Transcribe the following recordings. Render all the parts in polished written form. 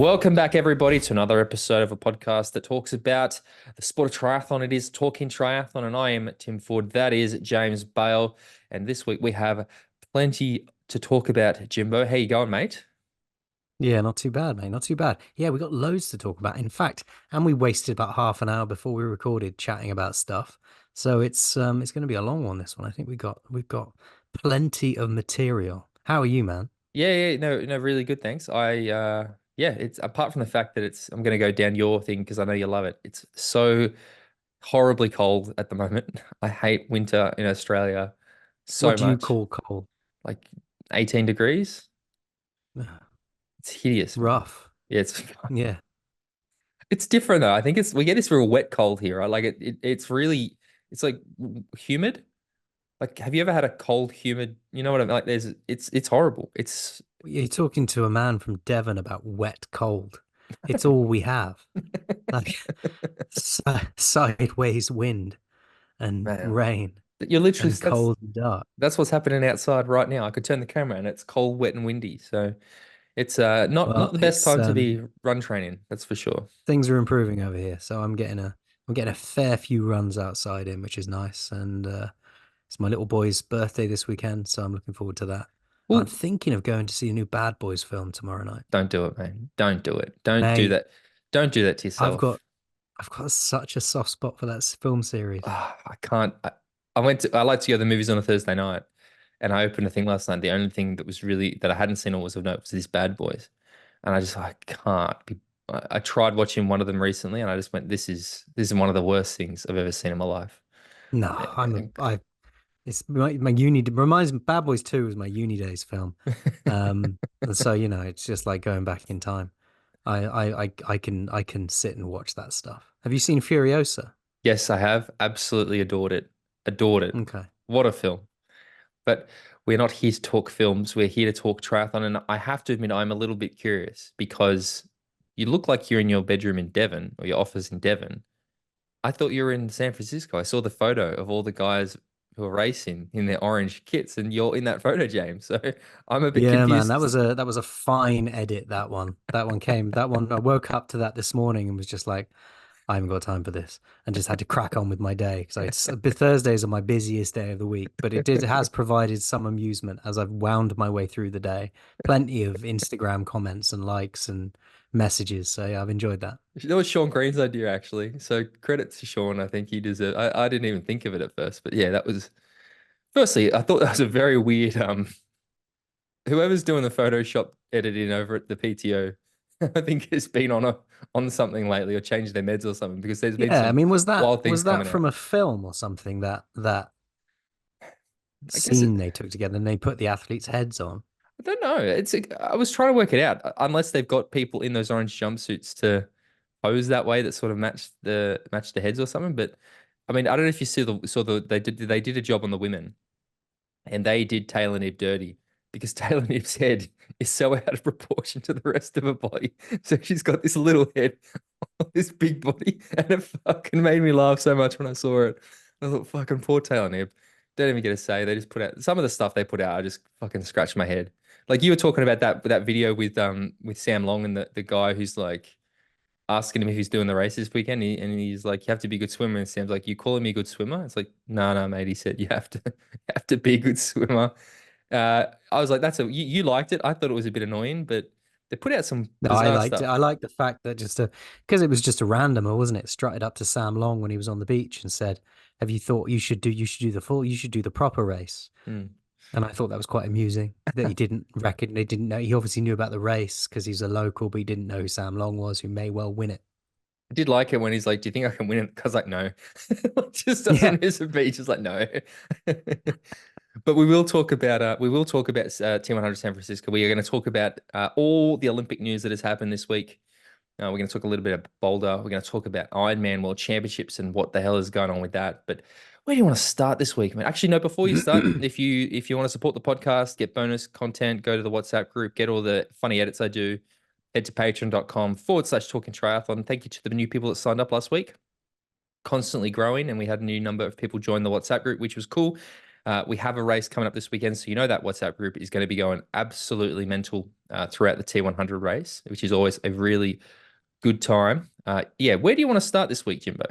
Welcome back, everybody, to another episode of a podcast that talks about the sport of triathlon. It is Talking Triathlon, and I am Tim Ford. That is James Bale. And this week we have plenty to talk about. Jimbo, how you going, mate? Yeah, not too bad, mate. Not too bad. Yeah, we got loads to talk about. In fact, and we wasted about half an hour before we recorded chatting about stuff. So it's going to be a long one, this one. I think we've got plenty of material. How are you, man? Yeah, no, really good, thanks. Yeah, it's apart from the fact that I'm going to go down your thing because I know you love it. It's so horribly cold at the moment. I hate winter in Australia so What do you much. call cold? Like 18 degrees. It's hideous, man. Rough. Yeah, it's Yeah. It's different though. I think we get this real wet cold here. I like it. It's really it's like humid. Like, have you ever had a cold, humid? You know what I mean? Like, it's horrible. It's You're talking to a man from Devon about wet cold. It's all we have. Like sideways wind and man. rain You're literally and cold and dark. that's what's happening outside right now. I could turn the camera and it's cold, wet, and windy. So it's not Well, the best it's time to be run training. That's for sure. things are improving over here, so I'm getting a fair few runs outside in, which is nice. And it's my little boy's birthday this weekend, so I'm looking forward to that. I'm Well, thinking of going to see a new Bad Boys film tomorrow night. don't do it, man. Don't do it. Don't do Mate, that. Don't do that to I've got yourself. I've got such a soft spot for that film series. I can't. I like to go to the movies on a Thursday night, and I opened a thing last night. The only thing that was really that I hadn't seen or was of note was these Bad Boys, and I can't be. I tried watching one of them recently, and I just went, this is one of the worst things I've ever seen in my life. No, it's my uni reminds me Bad Boys 2 was my uni days film. And so it's just like going back in time. I can sit and watch that stuff. Have you seen Furiosa? Yes, I have absolutely adored it. Adored it. Okay. What a film! But we're not here to talk films. We're here to talk triathlon, and I have to admit, I'm a little bit curious because you look like you're in your bedroom in Devon or your office in Devon. I thought you were in San Francisco. I saw the photo of all the guys who are racing in their orange kits, and you're in that photo, James. So I'm a bit Yeah, man, confused. that was a fine edit, that one. That one I woke up to that this morning and was just like, I haven't got time for this, and just had to crack on with my day. So Thursdays are my busiest day of the week, but it has provided some amusement as I've wound my way through the day. Plenty of Instagram comments and likes and messages. So yeah, I've enjoyed that. That was Sean Green's idea, actually. So credit to Sean. I think he deserved. I didn't even think of it at first, but yeah, that was. Firstly, I thought that was a very weird. Whoever's doing the Photoshop editing over at the PTO, I think has been on something lately or changed their meds or something because there's been Yeah, I some mean, was that wild things was that coming out. from a film or something that I guess scene they took together and they put the athletes' heads on? I don't know. I was trying to work it out. Unless they've got people in those orange jumpsuits to pose that way that sort of match the heads or something. But I mean, I don't know if you saw the they did a job on the women and they did Taylor Knibb dirty because Taylor Knibb's head is so out of proportion to the rest of her body. So she's got this little head on this big body, and it fucking made me laugh so much when I saw it. I thought, fucking poor Taylor Knibb. Don't even get a say. They just put out some of the stuff they put out. I just fucking scratched my head. Like you were talking about that video with Sam Long and the guy who's like asking him if he's doing the race this weekend. And he's like, you have to be a good swimmer. And Sam's like, you calling me a good swimmer? It's like, no, no, mate. He said you have to have to be a good swimmer. I was like, you liked it. I thought it was a bit annoying, but they put out some No, I bizarre liked it. stuff. I liked the fact that because it was just a randomer, wasn't it? Strutted up to Sam Long when he was on the beach and said, "Have you thought you should do the proper race?" Hmm. And I thought that was quite amusing that he didn't know. He obviously knew about the race because he's a local, but he didn't know who Sam Long was, who may well win it. I did like it when he's like, "Do you think I can win it?" Because like, no, just Yeah. doesn't miss a beat. Just like, no. But we will talk about T100 San Francisco. We are going to talk about all the Olympic news that has happened this week. We're going to talk a little bit about Boulder. We're going to talk about Ironman World Championships and what the hell is going on with that. But where do you want to start this week? I mean, actually, no. Before you start, if you want to support the podcast, get bonus content, go to the WhatsApp group, get all the funny edits I do. Head to patreon.com/talking triathlon. Thank you to the new people that signed up last week. Constantly growing, and we had a new number of people join the WhatsApp group, which was cool. We have a race coming up this weekend, so you know that WhatsApp group is going to be going absolutely mental throughout the T100 race, which is always a really good time. Yeah, where do you want to start this week, Jimbo?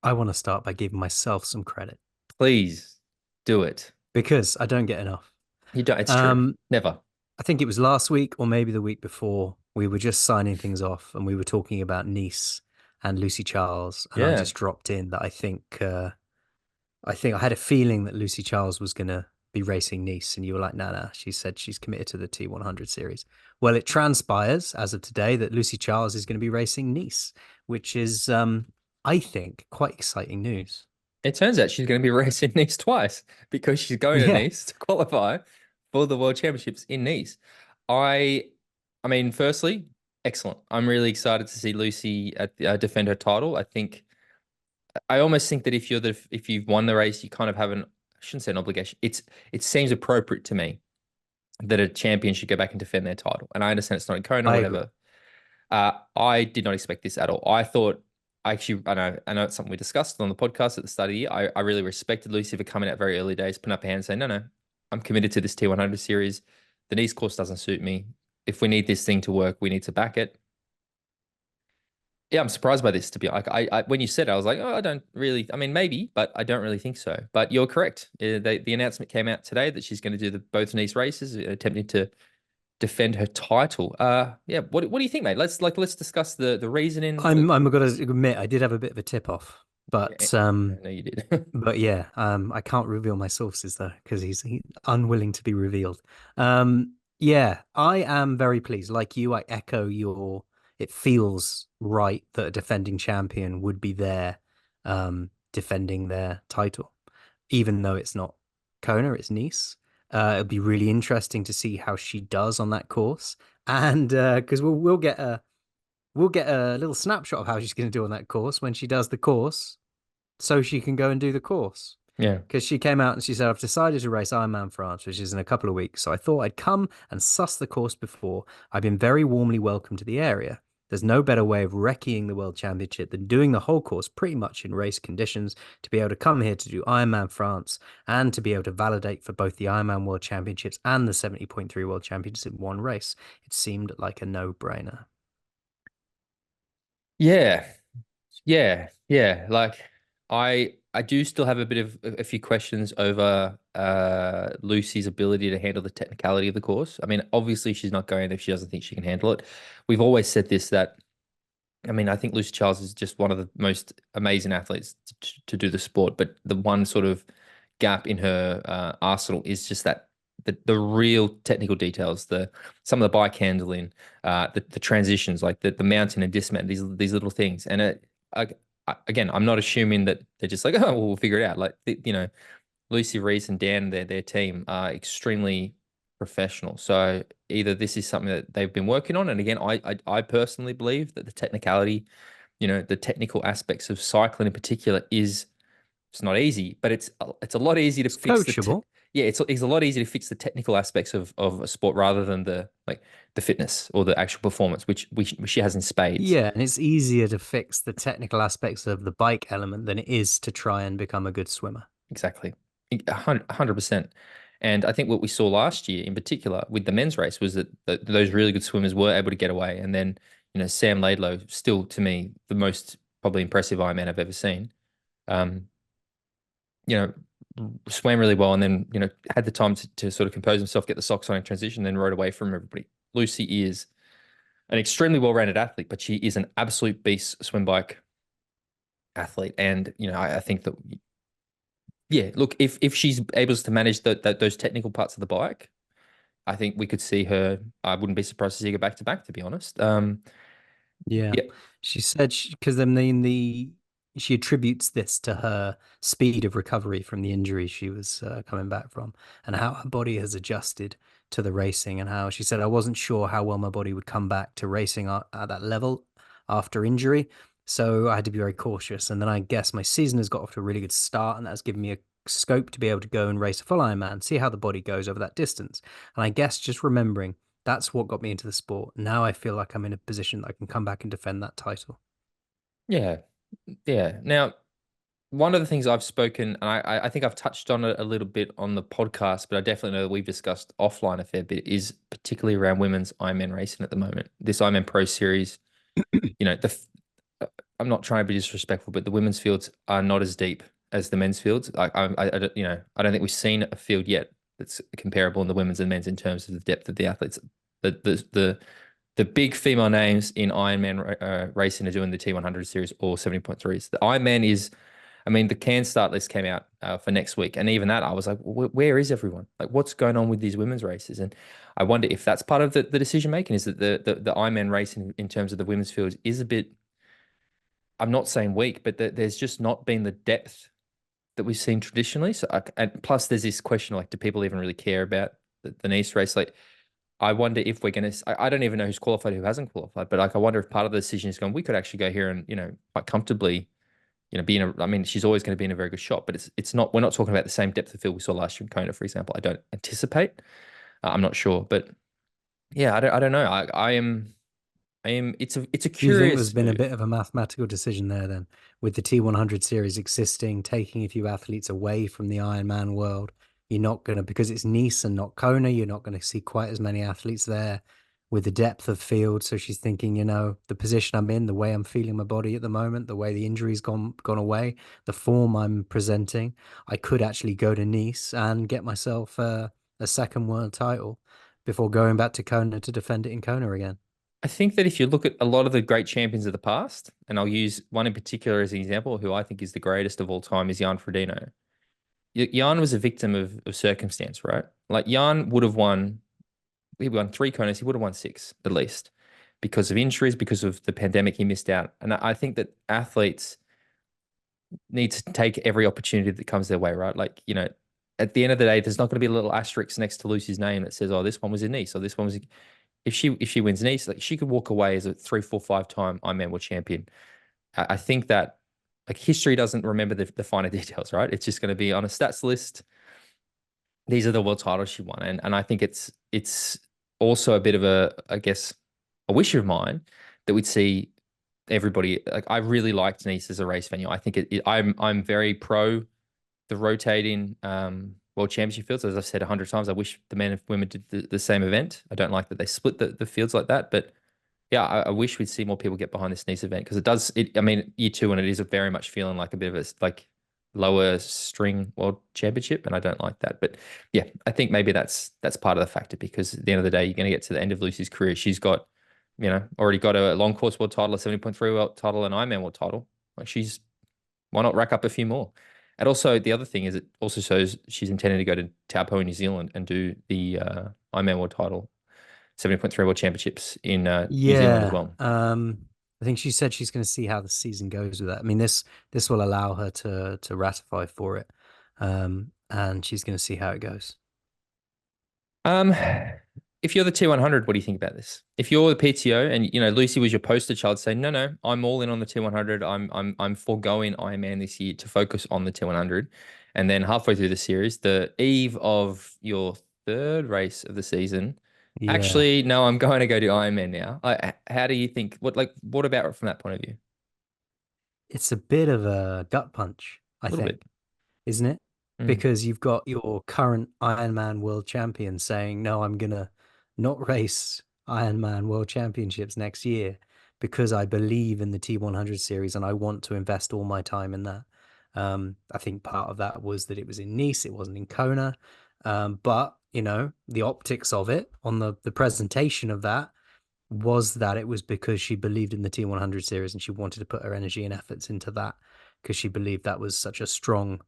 I want to start by giving myself some credit Please do it. because I don't get enough. You don't. It's true. Um, Never. I think it was last week or maybe the week before. We were just signing things off and we were talking about Nice and Lucy Charles, and I Yeah. just dropped in that I think I had a feeling that Lucy Charles was gonna be racing Nice, and you were like, "No, no." She said she's committed to the T100 series. Well, it transpires as of today that Lucy Charles is going to be racing Nice, which is, I think, quite exciting news. It turns out she's going to be racing Nice twice because she's going to Yeah, Nice to qualify for the World Championships in Nice. I, I mean, firstly, excellent. I'm really excited to see Lucy defend her title. I almost think that if you've won the race, you kind of have I shouldn't say an obligation. It seems appropriate to me that a champion should go back and defend their title. And I understand it's not in Kona or I agree. whatever. I did not expect this at all. I know it's something we discussed on the podcast at the start of the year. I really respected Lucy for coming out very early days, putting up a hand and saying, no, no, I'm committed to this T100 series. The Nice course doesn't suit me. If we need this thing to work, we need to back it. Yeah, I'm surprised by this, to be like, when you said it, I was like, oh, I don't really, I mean, maybe, but I don't really think so. But you're correct. The announcement came out today that she's going to do both Nice races, attempting to defend her title. Yeah. What do you think, mate? Let's discuss the reasoning. I'm gonna admit I did have a bit of a tip off, Yeah, but I know you did. yeah, I can't reveal my sources though because he's unwilling to be revealed. Yeah, I am very pleased. Like you, I echo your. It feels right that a defending champion would be there, defending their title, even though it's not Kona, it's Nice. It'll be really interesting to see how she does on that course, and because we'll get a little snapshot of how she's going to do on that course when she does the course, so she can go and do the course. Yeah. Because she came out and she said, I've decided to race Ironman France, which is in a couple of weeks. So I thought I'd come and suss the course before. I've been very warmly welcomed to the area. There's no better way of wrecking the World Championship than doing the whole course pretty much in race conditions, to be able to come here to do Ironman France and to be able to validate for both the Ironman World Championships and the 70.3 World Championships in one race. It seemed like a no-brainer. Yeah. Yeah. Like I do still have a bit of a few questions over Lucy's ability to handle the technicality of the course. I mean, obviously she's not going if she doesn't think she can handle it. We've always said this that I mean, I think Lucy Charles is just one of the most amazing athletes to do the sport, but the one sort of gap in her arsenal is just that the real technical details, the some of the bike handling, the transitions, like the mountain and dismount, these little things. And again, I'm not assuming that they're just like, oh, well, we'll figure it out. Like Lucy Reese and Dan, their team are extremely professional. So either this is something that they've been working on, and again, I personally believe that the technicality, the technical aspects of cycling in particular is it's not easy, but it's a lot easier to It's fix coachable. yeah, it's a lot easier to fix the technical aspects of a sport rather than the fitness or the actual performance, which she has in spades. Yeah, and it's easier to fix the technical aspects of the bike element than it is to try and become a good swimmer. Exactly. 100%. And I think what we saw last year in particular with the men's race was that those really good swimmers were able to get away. And then, Sam Laidlow, still to me, the most probably impressive Ironman I've ever seen, um, you know, swam really well and then, had the time to sort of compose himself, get the socks on in transition, then rode away from everybody. Lucy is an extremely well-rounded athlete, but she is an absolute beast swim bike athlete. And, I think that yeah, look, if she's able to manage those technical parts of the bike, I think we could see her. I wouldn't be surprised to see her back to back, to be honest. Yeah. Yeah, She said because then she attributes this to her speed of recovery from the injury she was coming back from, and how her body has adjusted to the racing, and how she said, I wasn't sure how well my body would come back to racing at that level after injury. So I had to be very cautious. And then I guess my season has got off to a really good start, and that's given me a scope to be able to go and race a full Ironman, see how the body goes over that distance. And I guess just remembering that's what got me into the sport. Now I feel like I'm in a position that I can come back and defend that title. yeah, yeah. Now, one of the things I've spoken, and I think I've touched on it a little bit on the podcast, but I definitely know that we've discussed offline a fair bit, is particularly around women's Ironman racing at the moment. This Ironman Pro Series, you know, I'm not trying to be disrespectful, but the women's fields are not as deep as the men's fields. You know, I don't think we've seen a field yet that's comparable in the women's and men's in terms of the depth of the athletes. The big female names in Ironman racing are doing the T100 series or 70.3s. The Ironman is, I mean, the can start list came out for next week, and even that, I was like, where is everyone? Like, what's going on with these women's races? And I wonder if that's part of the decision making. Is that the Ironman racing in terms of the women's fields is a bit. I'm not saying weak, but there's just not been the depth that we've seen traditionally. So, and plus, there's this question like, do people even really care about the Nice race? Like, I wonder if we're going to. I don't even know who's qualified, who hasn't qualified, but like, I wonder if part of the decision is going, we could actually go here and quite comfortably be in a. I mean, she's always going to be in a very good shot, but it's not. We're not talking about the same depth of field we saw last year in Kona, for example. I don't anticipate. I'm not sure, but yeah, I don't know. I am. It's a Do you think there's curious been a move. bit of a mathematical decision there then, with the T100 series existing, taking a few athletes away from the Ironman world? You're not going to, because it's Nice and not Kona, you're not going to see quite as many athletes there with the depth of field. So she's thinking, the position I'm in, the way I'm feeling my body at the moment, the way the injury's gone away, the form I'm presenting, I could actually go to Nice and get myself a second world title before going back to Kona to defend it in Kona again. I think that if you look at a lot of the great champions of the past, and I'll use one in particular as an example, who I think is the greatest of all time, is Jan Frodeno. Jan was a victim of circumstance, right? Like Jan would have won, he won three Konas, he would have won six at least because of injuries, because of the pandemic, he missed out. And I think that athletes need to take every opportunity that comes their way, right? Like, at the end of the day, there's not going to be a little asterisk next to Lucy's name that says, "Oh, this one was in Nice," or "This one was." If she wins Nice, like she could walk away as a 3, 4, 5 time Ironman world champion. I think that like history doesn't remember the finer details, right? It's just going to be on a stats list. These are the world titles she won, and I think it's also a bit of a, I guess, a wish of mine that we'd see everybody. Like I really liked Nice as a race venue. I think I'm very pro the rotating world championship fields. As I've said 100 times, I wish the men and women did the same event. I don't like that they split the fields like that, but yeah, I wish we'd see more people get behind this Nice event because it does. I mean, year two, and it is very much feeling like a bit of a like lower string world championship, and I don't like that. But yeah, I think maybe that's part of the factor because at the end of the day, you're going to get to the end of Lucy's career. She's got, already got a long course world title, a 70.3 world title, and Ironman world title. Like why not rack up a few more? And also the other thing is it also shows she's intending to go to Taupo in New Zealand and do the Ironman world title 70.3 World Championships in New Zealand as Yeah. well. I think she said she's going to see how the season goes with that. I mean, this will allow her to ratify for it. And she's going to see how it goes. Um, if you're the T100, what do you think about this? If you're the PTO and Lucy was your poster child saying, no, no, I'm all in on the T100. I'm foregoing Ironman this year to focus on the T100. And then halfway through the series, the eve of your third race of the season, Yeah. actually, no, I'm going to go to Ironman now. How do you think? What about it from that point of view? It's a bit of a gut punch, I A little think, bit. isn't it? Mm. Because you've got your current Ironman world champion saying, no, I'm gonna not race Ironman world championships next year because I believe in the T100 series and I want to invest all my time in that. I think part of that was that it was in Nice, it wasn't in Kona. But the optics of it on the presentation of that was that it was because she believed in the T100 series and she wanted to put her energy and efforts into that because she believed that was such a strong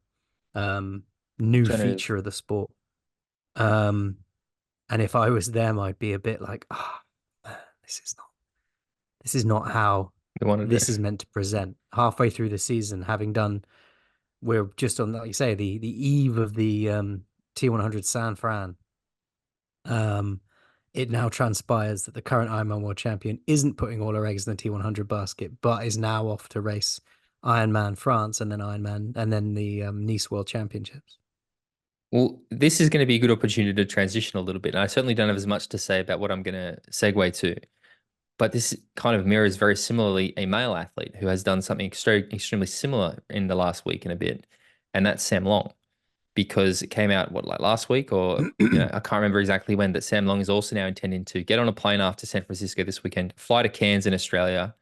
um, new Alternative. feature of the sport. Um, and if I was them, I'd be a bit like, man, this is not how We want to do. this is meant to present. Halfway through the season, having done, we're just on, like you say, the eve of the T100 San Fran. Um, it now transpires that the current Ironman world champion isn't putting all her eggs in the T100 basket, but is now off to race Ironman France and then Ironman and then the Nice World Championships. Well, this is going to be a good opportunity to transition a little bit. And I certainly don't have as much to say about what I'm going to segue to. But this kind of mirrors very similarly a male athlete who has done something extremely similar in the last week and a bit, and that's Sam Long, because it came out what, like last week, or I can't remember exactly when, that Sam Long is also now intending to get on a plane after San Francisco this weekend, fly to Cairns in Australia,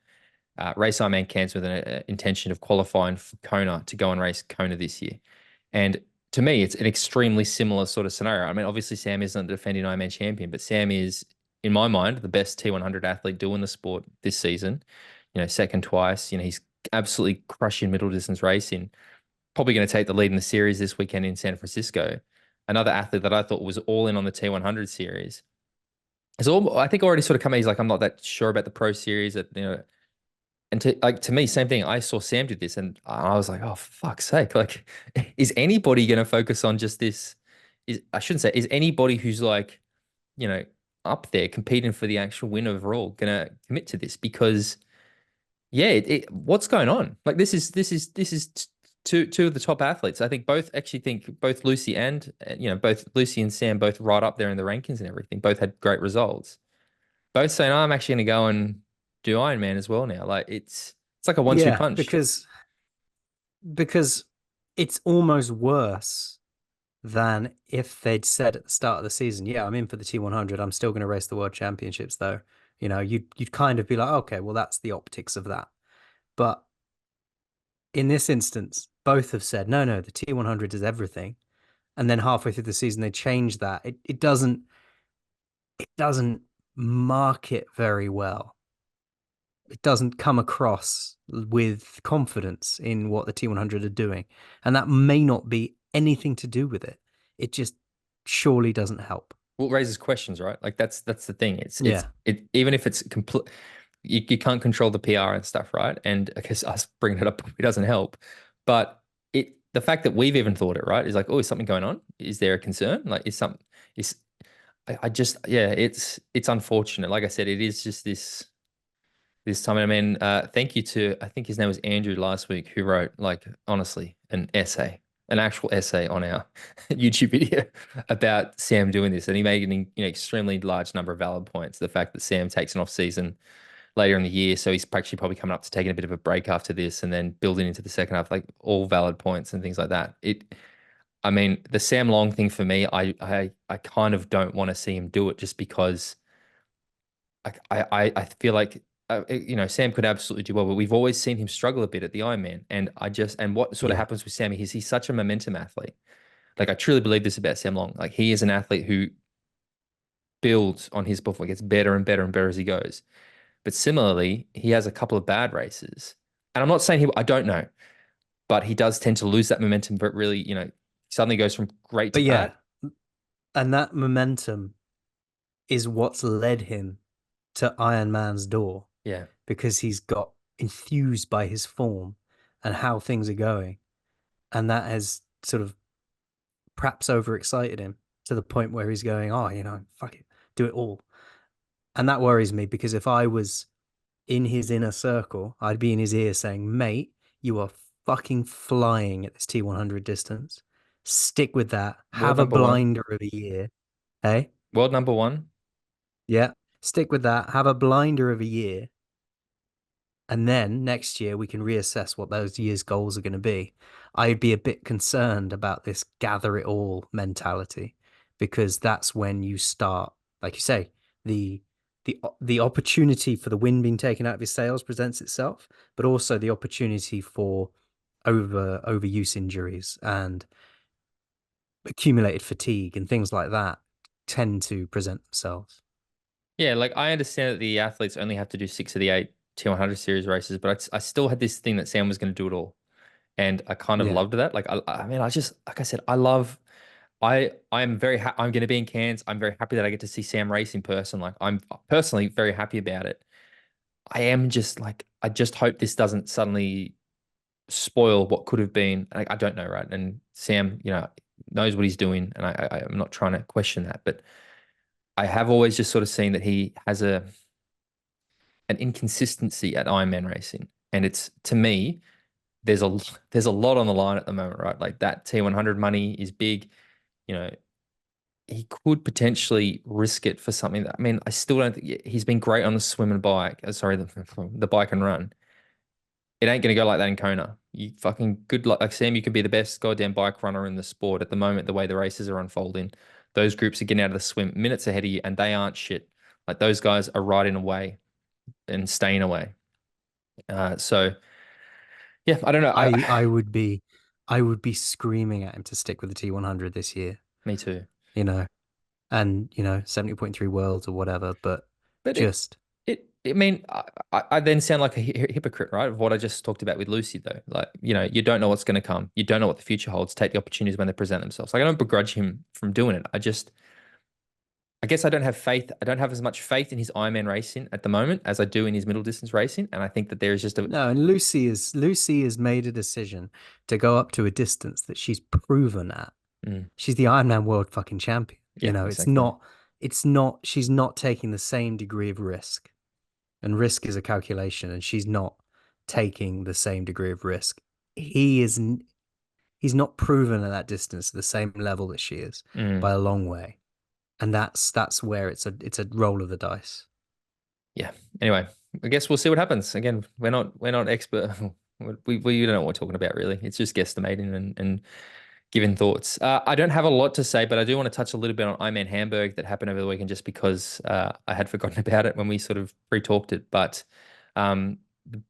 race Ironman Cairns with an intention of qualifying for Kona to go and race Kona this year. And to me, it's an extremely similar sort of scenario. I mean, obviously Sam isn't the defending Ironman champion, but Sam is, in my mind, the best T100 athlete doing the sport this season. Second twice. He's absolutely crushing middle distance racing. Probably going to take the lead in the series this weekend in San Francisco. Another athlete that I thought was all in on the T100 series. It's all, I think, already sort of come. He's like, I'm not that sure about the pro series. And to me, same thing. I saw Sam do this, and I was like, oh, for fuck's sake! Like, is anybody going to focus on just this? I shouldn't say, is anybody who's like, you know, up there competing for the actual win overall going to commit to this? Because yeah, what's going on? Like, this is two of the top athletes. I think both Lucy and both Lucy and Sam both right up there in the rankings and everything. Both had great results. Both saying, oh, I'm actually going to go and do Ironman as well now. Like it's like a 1-2 Yeah, punch. because it's almost worse than if they'd said at the start of the season, yeah, I'm in for the T100. I'm still going to race the World Championships, though. You'd kind of be like, okay, well, that's the optics of that. But in this instance, both have said, no, no, the T100 is everything. And then halfway through the season, they change that. It doesn't market very well. It doesn't come across with confidence in what the T100 are doing. And that may not be anything to do with it. It just surely doesn't help. Well, it raises questions, right? Like that's the thing. Yeah. Even if it's complete, you can't control the PR and stuff, right? And I guess us bringing it up it doesn't help. But the fact that we've even thought it, right, is like, oh, is something going on? Is there a concern? Like, is I just, yeah, it's unfortunate. Like I said, it is just this time. I mean, thank you to, I think his name was Andrew last week, who wrote, like, honestly, an actual essay on our YouTube video about Sam doing this. And he made an extremely large number of valid points. The fact that Sam takes an off season later in the year, so he's actually probably coming up to taking a bit of a break after this and then building into the second half, like all valid points and things like that. I mean, the Sam Long thing for me, I kind of don't want to see him do it, just because I feel like Sam could absolutely do well, but we've always seen him struggle a bit at the Ironman, and what sort of Yeah. happens with Sammy is he's such a momentum athlete. Like, I truly believe this about Sam Long. Like, he is an athlete who builds on his performance, gets better and better and better as he goes. But similarly, he has a couple of bad races, and I'm not saying I don't know, but he does tend to lose that momentum. But really, suddenly goes from great to But bad. yeah, and that momentum is what's led him to Iron Man's door, Yeah. because he's got enthused by his form and how things are going. And that has sort of perhaps overexcited him to the point where he's going, oh, fuck it, do it all. And that worries me, because if I was in his inner circle, I'd be in his ear saying, mate, you are fucking flying at this T100 distance. Stick with that. World Have a number one. blinder of a year. Hey? World number one. Yeah. Stick with that. Have a blinder of a year. And then next year we can reassess what those year's goals are going to be. I'd be a bit concerned about this gather it all mentality, because that's when you start, like you say, the opportunity for the wind being taken out of his sails presents itself, but also the opportunity for overuse injuries and accumulated fatigue and things like that tend to present themselves. Yeah, like, I understand that the athletes only have to do 6 of the 8 T100 series races, but I still had this thing that Sam was going to do it all. And I kind of Yeah. loved that. Like, I mean, I just, like I said, I'm very happy. I'm going to be in Cairns. I'm very happy that I get to see Sam race in person. Like, I'm personally very happy about it. I am just like, I just hope this doesn't suddenly spoil what could have been. I don't know, right? And Sam, knows what he's doing, and I'm not trying to question that, but I have always just sort of seen that he has an inconsistency at Ironman racing, and it's, to me, there's a there's a lot on the line at the moment, right? Like, that T100 money is big. You know, he could potentially risk it for something that, I mean, I still don't think he's been great on the swim and bike. Sorry, the bike and run. It ain't gonna go like that in Kona. You fucking good luck. Like Sam, you could be the best goddamn bike runner in the sport at the moment, the way the races are unfolding. Those groups are getting out of the swim minutes ahead of you, and they aren't shit. Like those guys are riding away and staying away. So yeah, I don't know. I would be screaming at him to stick with the T100 this year, Me too. you know, and 70.3 worlds or whatever, but But just I mean, I then sound like a hypocrite, right? Of what I just talked about with Lucy, though. Like, you don't know what's going to come. You don't know what the future holds. Take the opportunities when they present themselves. Like, I don't begrudge him from doing it. I guess I don't have faith. I don't have as much faith in his Ironman racing at the moment as I do in his middle distance racing. And I think that there is just a, no. And Lucy has made a decision to go up to a distance that she's proven at. Mm, She's the Ironman world fucking champion. yeah, It's exactly. not, she's not taking the same degree of risk. And risk is a calculation, and she's not taking the same degree of risk. He's not proven at that distance at the same level that she is Mm, by a long way. And that's where it's a roll of the dice. yeah. Anyway, I guess we'll see what happens. Again, we're not expert. We don't know what we're talking about really. It's just guesstimating and giving thoughts. I don't have a lot to say, but I do want to touch a little bit on Ironman Hamburg that happened over the weekend, just because I had forgotten about it when we sort of pre-talked it. But um,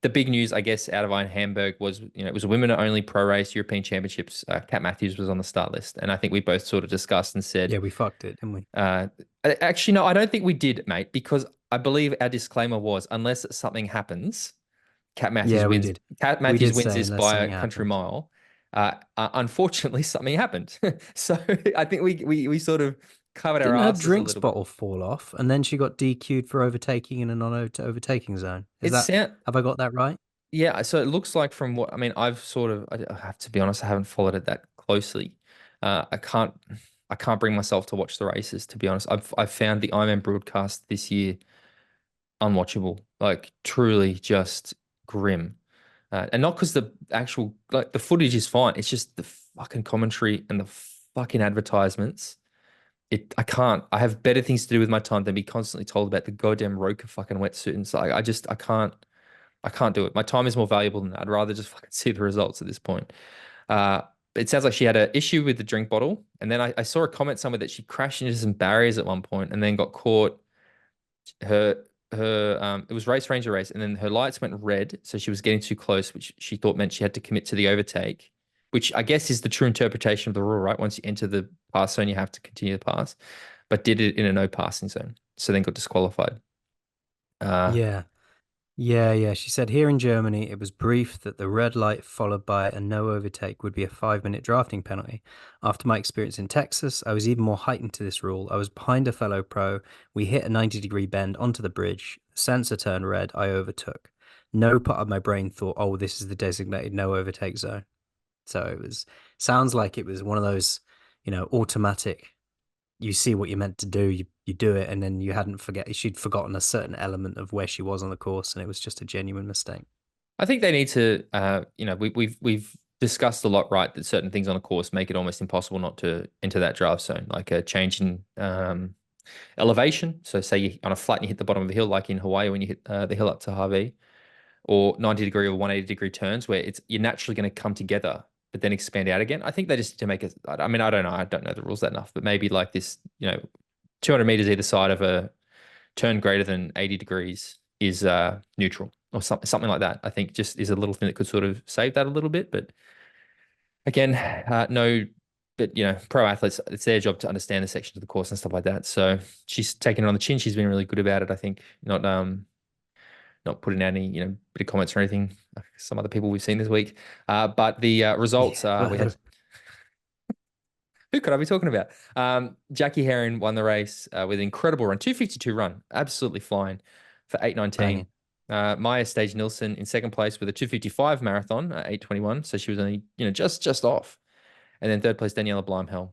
the big news, I guess, out of Iron Hamburg was, it was a women-only pro race, European Championships. Kat Matthews was on the start list, and I think we both sort of discussed and said, Yeah, we fucked it, didn't we? uh, actually, no, I don't think we did, mate, because I believe our disclaimer was, unless something happens, Kat Matthews Yeah, we wins. did. Cat We Matthews did wins say this unless by something a country happens. mile. Unfortunately, something happened. So I think we sort of covered our Didn't her asses a drinks little bit. bottle fall off and then she got DQ'd for overtaking in a non-overtaking zone? Is It's that, sound have I got that right? Yeah. So it looks like, from what I mean, I have to be honest, I haven't followed it that closely. I can't bring myself to watch the races. To be honest, I've found the Ironman broadcast this year unwatchable, like truly just grim. And not because the actual, like, the footage is fine. It's just the fucking commentary and the fucking advertisements. I can't. I have better things to do with my time than be constantly told about the goddamn Roka fucking wetsuit. And so I can't do it. My time is more valuable than that. I'd rather just fucking see the results at this point. Uh, it sounds like she had an issue with the drink bottle, and then I saw a comment somewhere that she crashed into some barriers at one point and then got caught. Her it was race ranger race, and then her lights went red, so she was getting too close, which she thought meant she had to commit to the overtake, which I guess is the true interpretation of the rule, right? Once you enter the pass zone, you have to continue the pass, but did it in a no passing zone, so then got disqualified. Uh, Yeah. Yeah, yeah. She said here in Germany, it was briefed that the red light followed by a no overtake would be a 5-minute drafting penalty. After my experience in Texas, I was even more heightened to this rule. I was behind a fellow pro. We hit a 90-degree bend onto the bridge. Sensor turned red. I overtook. No part of my brain thought, oh, this is the designated no overtake zone. So sounds like it was one of those, automatic. You see what you're meant to do, you do it, and then she'd forgotten a certain element of where she was on the course, and it was just a genuine mistake. I think they need to, we've discussed a lot, right? That certain things on a course make it almost impossible not to enter that draft zone, like a change in elevation. So, say you on a flat and you hit the bottom of the hill, like in Hawaii when you hit the hill up to Harvey, or 90-degree or 180-degree turns, where you're naturally going to come together, but then expand out again. I think they just need to make it. I mean, I don't know. I don't know the rules that enough, but maybe like this, 200 meters either side of a turn greater than 80 degrees is neutral, or something like that. I think just is a little thing that could sort of save that a little bit. But again, no, but pro athletes, it's their job to understand the sections of the course and stuff like that. So she's taken it on the chin. She's been really good about it. I think not putting out any bit of comments or anything like some other people we've seen this week. But the results, Yeah, we had. Who could I be talking about? Jackie Herring won the race with an incredible run, 2:52 run, absolutely flying for 8:19. banging. Maya Stage Nilsson in second place with a 2:55 marathon, 8:21. So she was only, just off. And then third place, Daniela Blumhell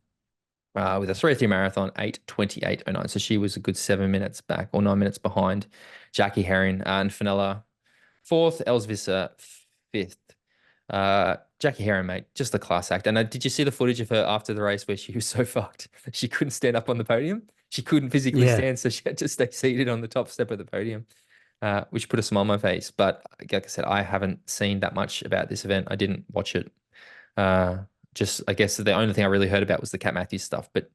with a 3:03 marathon, 8:28:09. So she was a good 7 minutes back, or 9 minutes behind Jackie Herring, and Fenella fourth, Elsvisser fifth. Jackie Heron, mate, just a class act. And did you see the footage of her after the race where she was so fucked? She couldn't stand up on the podium. She couldn't physically Yeah. stand, so she had to stay seated on the top step of the podium, which put a smile on my face. But like I said, I haven't seen that much about this event. I didn't watch it. Uh, just I guess the only thing I really heard about was the Cat Matthews stuff, but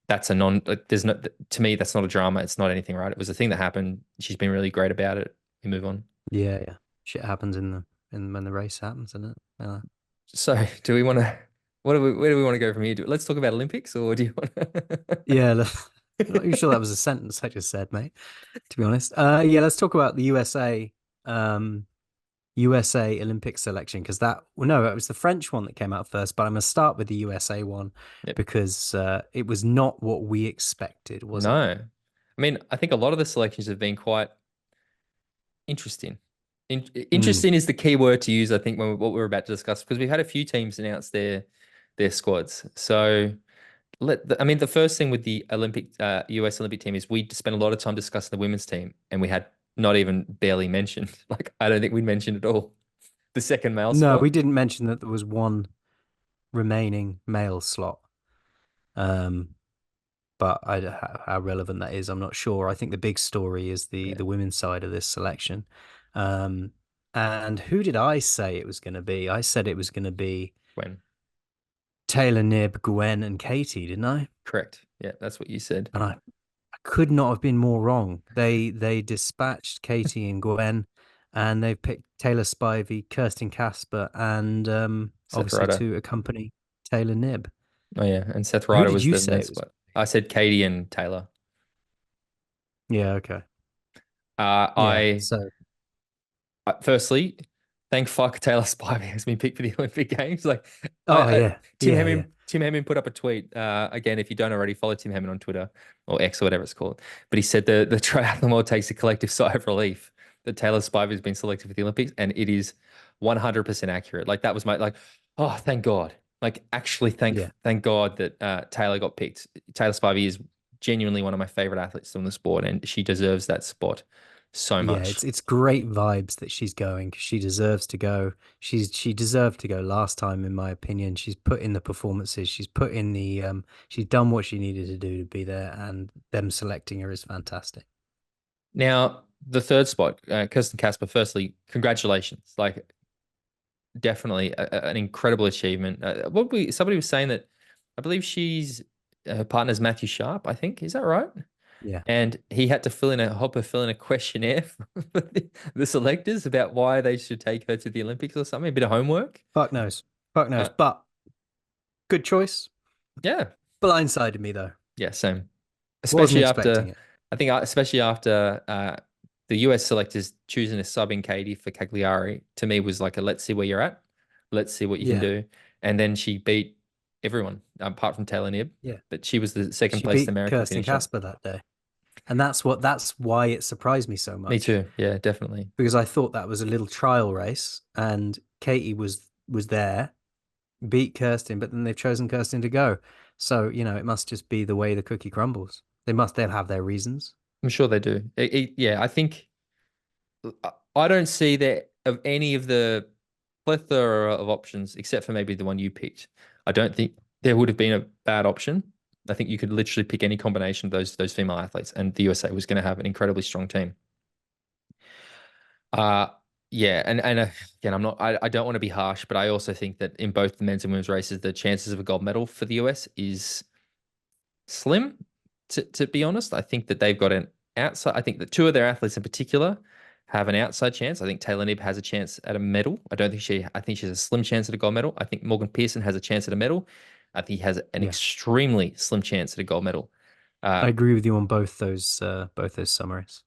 that's a non. There's no to me that's not a drama. It's not anything, right? It was a thing that happened. She's been really great about it. We move on. Yeah, yeah. Shit happens in when the race happens, isn't it? So, do we want to? Where do we want to go from here? Let's talk about Olympics, or do you want? Yeah, I'm not even sure that was a sentence I just said, mate, to be honest. Yeah, let's talk about the um USA Olympic selection because well, no, it was the French one that came out first, but I'm gonna start with the USA one Yep. because it was not what we expected, was it? No, I mean, I think a lot of the selections have been quite interesting. Mm. Interesting is the key word to use, I think, when what we're about to discuss, because we've had a few teams announce their squads. So I mean, the first thing with the US Olympic team is we spent a lot of time discussing the women's team, and we had not even barely mentioned. Like, I don't think we mentioned at all the second male No, spot. we didn't mention that there was one remaining male slot. Um, but how relevant that is, I'm not sure. I think the big story is Yeah, the women's side of this selection. Um, and who did I say it was going to be? I said it was going to be when Taylor Knibb, Gwen, and Katie, didn't I? correct. Yeah, that's what you said. And I could not have been more wrong. They dispatched Katie and Gwen, and they picked Taylor Spivey, Kirsten Casper, and Seth obviously Ryder. to accompany Taylor Knibb. Oh yeah, and Seth Who Ryder did was you the say men's it was? spot. I said Katie and Taylor. Yeah, okay. Yeah. I So, Firstly, thank fuck Taylor Spivey has been picked for the Olympic Games. Like, oh yeah, yeah, yeah, Tim Hemming put up a tweet. Again, if you don't already follow Tim Hemming on Twitter or X or whatever it's called, but he said the triathlon world takes a collective sigh of relief that Taylor Spivey has been selected for the Olympics, and it is 100% accurate. Like that was my like, oh thank God. Like actually yeah. thank God that Taylor got picked. Taylor Spivey is genuinely one of my favorite athletes in the sport, and she deserves that spot so Yeah, much. it's great vibes that she's going 'cause she deserves to go. She deserved to go last time, in my opinion. She's put in the performances. She's put in she's done what she needed to do to be there, and them selecting her is fantastic. Now, the third spot, Kirsten Casper, firstly, congratulations. Like, definitely an incredible achievement. Somebody was saying that I believe her partner's Matthew Sharp, I think. Is that right? Yeah. And he had to fill in a questionnaire for the selectors about why they should take her to the Olympics or something, a bit of homework. Fuck knows. Fuck knows. Uh, But good choice. yeah, Blindsided me though. yeah, same. Wasn't Especially expecting after, it. I think, especially after the US selectors choosing to sub in Katie for Cagliari, to me was like a let's see where you're at, let's see what you can Yeah. do. And then she beat everyone apart from Taylor Knibb, Yeah. but she was the second She placed beat American Kirsten finisher. Casper that day. And that's why it surprised me so Me much. too. Yeah, definitely. Because I thought that was a little trial race and Katie was there, beat Kirsten, but then they've chosen Kirsten to go. So, it must just be the way the cookie crumbles. They'll have their reasons. I'm sure they do. Yeah, I think I don't see that of any of the plethora of options, except for maybe the one you picked. I don't think there would have been a bad option. I think you could literally pick any combination of those female athletes, and the USA was going to have an incredibly strong team. Uh yeah, and again, I don't want to be harsh, but I also think that in both the men's and women's races, the chances of a gold medal for the US is slim. To be honest, I think that they've got an outside. I think that two of their athletes in particular have an outside chance. I think Taylor Knibb has a chance at a medal. I don't think she. I think she has a slim chance at a gold medal. I think Morgan Pearson has a chance at a medal. I think he has an Yeah. extremely slim chance at a gold medal. Uh, I agree with you on both those summaries.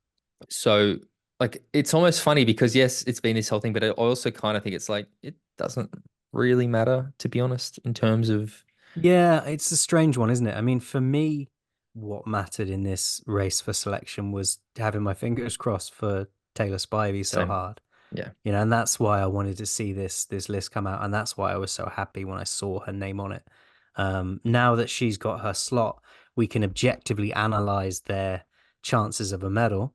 so like it's almost funny because yes, it's been this whole thing, but I also kind of think it's like it doesn't really matter to be honest in terms of Yeah, it's a strange one, isn't it? I mean, for me, what mattered in this race for selection was having my fingers crossed for Taylor Spivey so same. hard. Yeah. And that's why I wanted to see this list come out, and that's why I was so happy when I saw her name on it. Now that she's got her slot, we can objectively analyze their chances of a medal,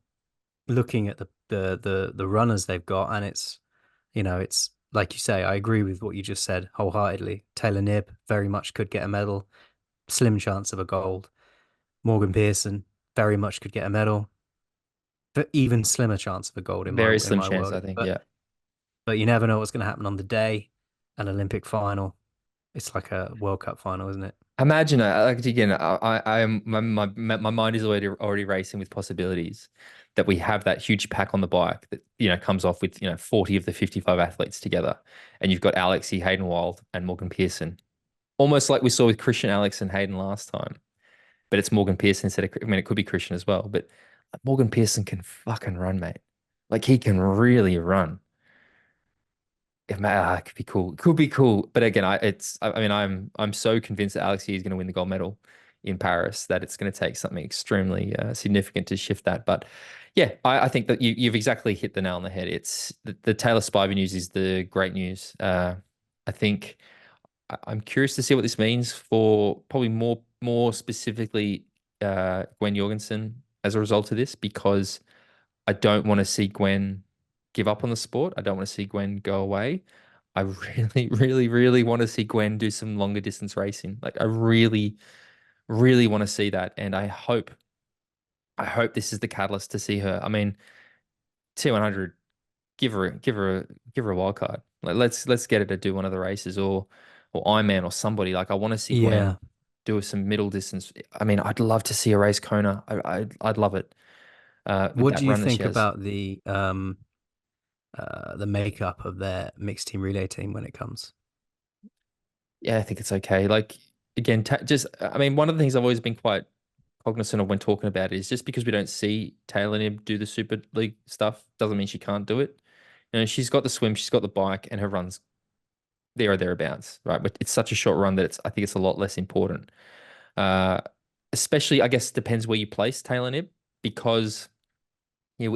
looking at the runners they've got, and it's like you say, I agree with what you just said wholeheartedly. Taylor Knibb very much could get a medal, slim chance of a gold. Morgan Pearson very much could get a medal, but even slimmer chance of a gold in Very slim my chance, world. I think. Yeah. But you never know what's going to happen on the day. An Olympic final. It's like a World Cup final, isn't it? Imagine, like again, I am my mind is already racing with possibilities that we have that huge pack on the bike that comes off with 40 of the 55 athletes together, and you've got Alexei Hayden-Wild and Morgan Pearson, almost like we saw with Christian, Alex, and Hayden last time, but it's Morgan Pearson instead of. I mean, it could be Christian as well, but Morgan Pearson can fucking run, mate. Like he can really run. It could be cool. It could be cool. But again, I mean, I'm so convinced that Alexia is going to win the gold medal in Paris that it's going to take something extremely significant to shift that. But yeah, I think that you've exactly hit the nail on the head. It's the Taylor Spivey news is the great news. I think I'm curious to see what this means for probably more specifically Gwen Jorgensen as a result of this, because I don't want to see Gwen give up on the sport. I don't want to see Gwen go away. I really, really, really want to see Gwen do some longer distance racing. Like I really, really want to see that. And I hope this is the catalyst to see her. I mean, T100, give her a wild card. Like let's get her to do one of the races, or Ironman or somebody. Like I want to see Yeah. Gwen do some middle distance. I mean, I'd love to see her race Kona. I'd love it. With What that do you run that she think has. about the makeup of their mixed team relay team when it comes? Yeah, I think it's okay. Like again, just I mean, one of the things I've always been quite cognizant of when talking about it is just because we don't see Taylor Knibb do the Super League stuff doesn't mean she can't do it. She's got the swim, she's got the bike, and her runs there or thereabouts, right? But it's such a short run that I think it's a lot less important. Uh, Especially, I guess, depends where you place Taylor Knibb, because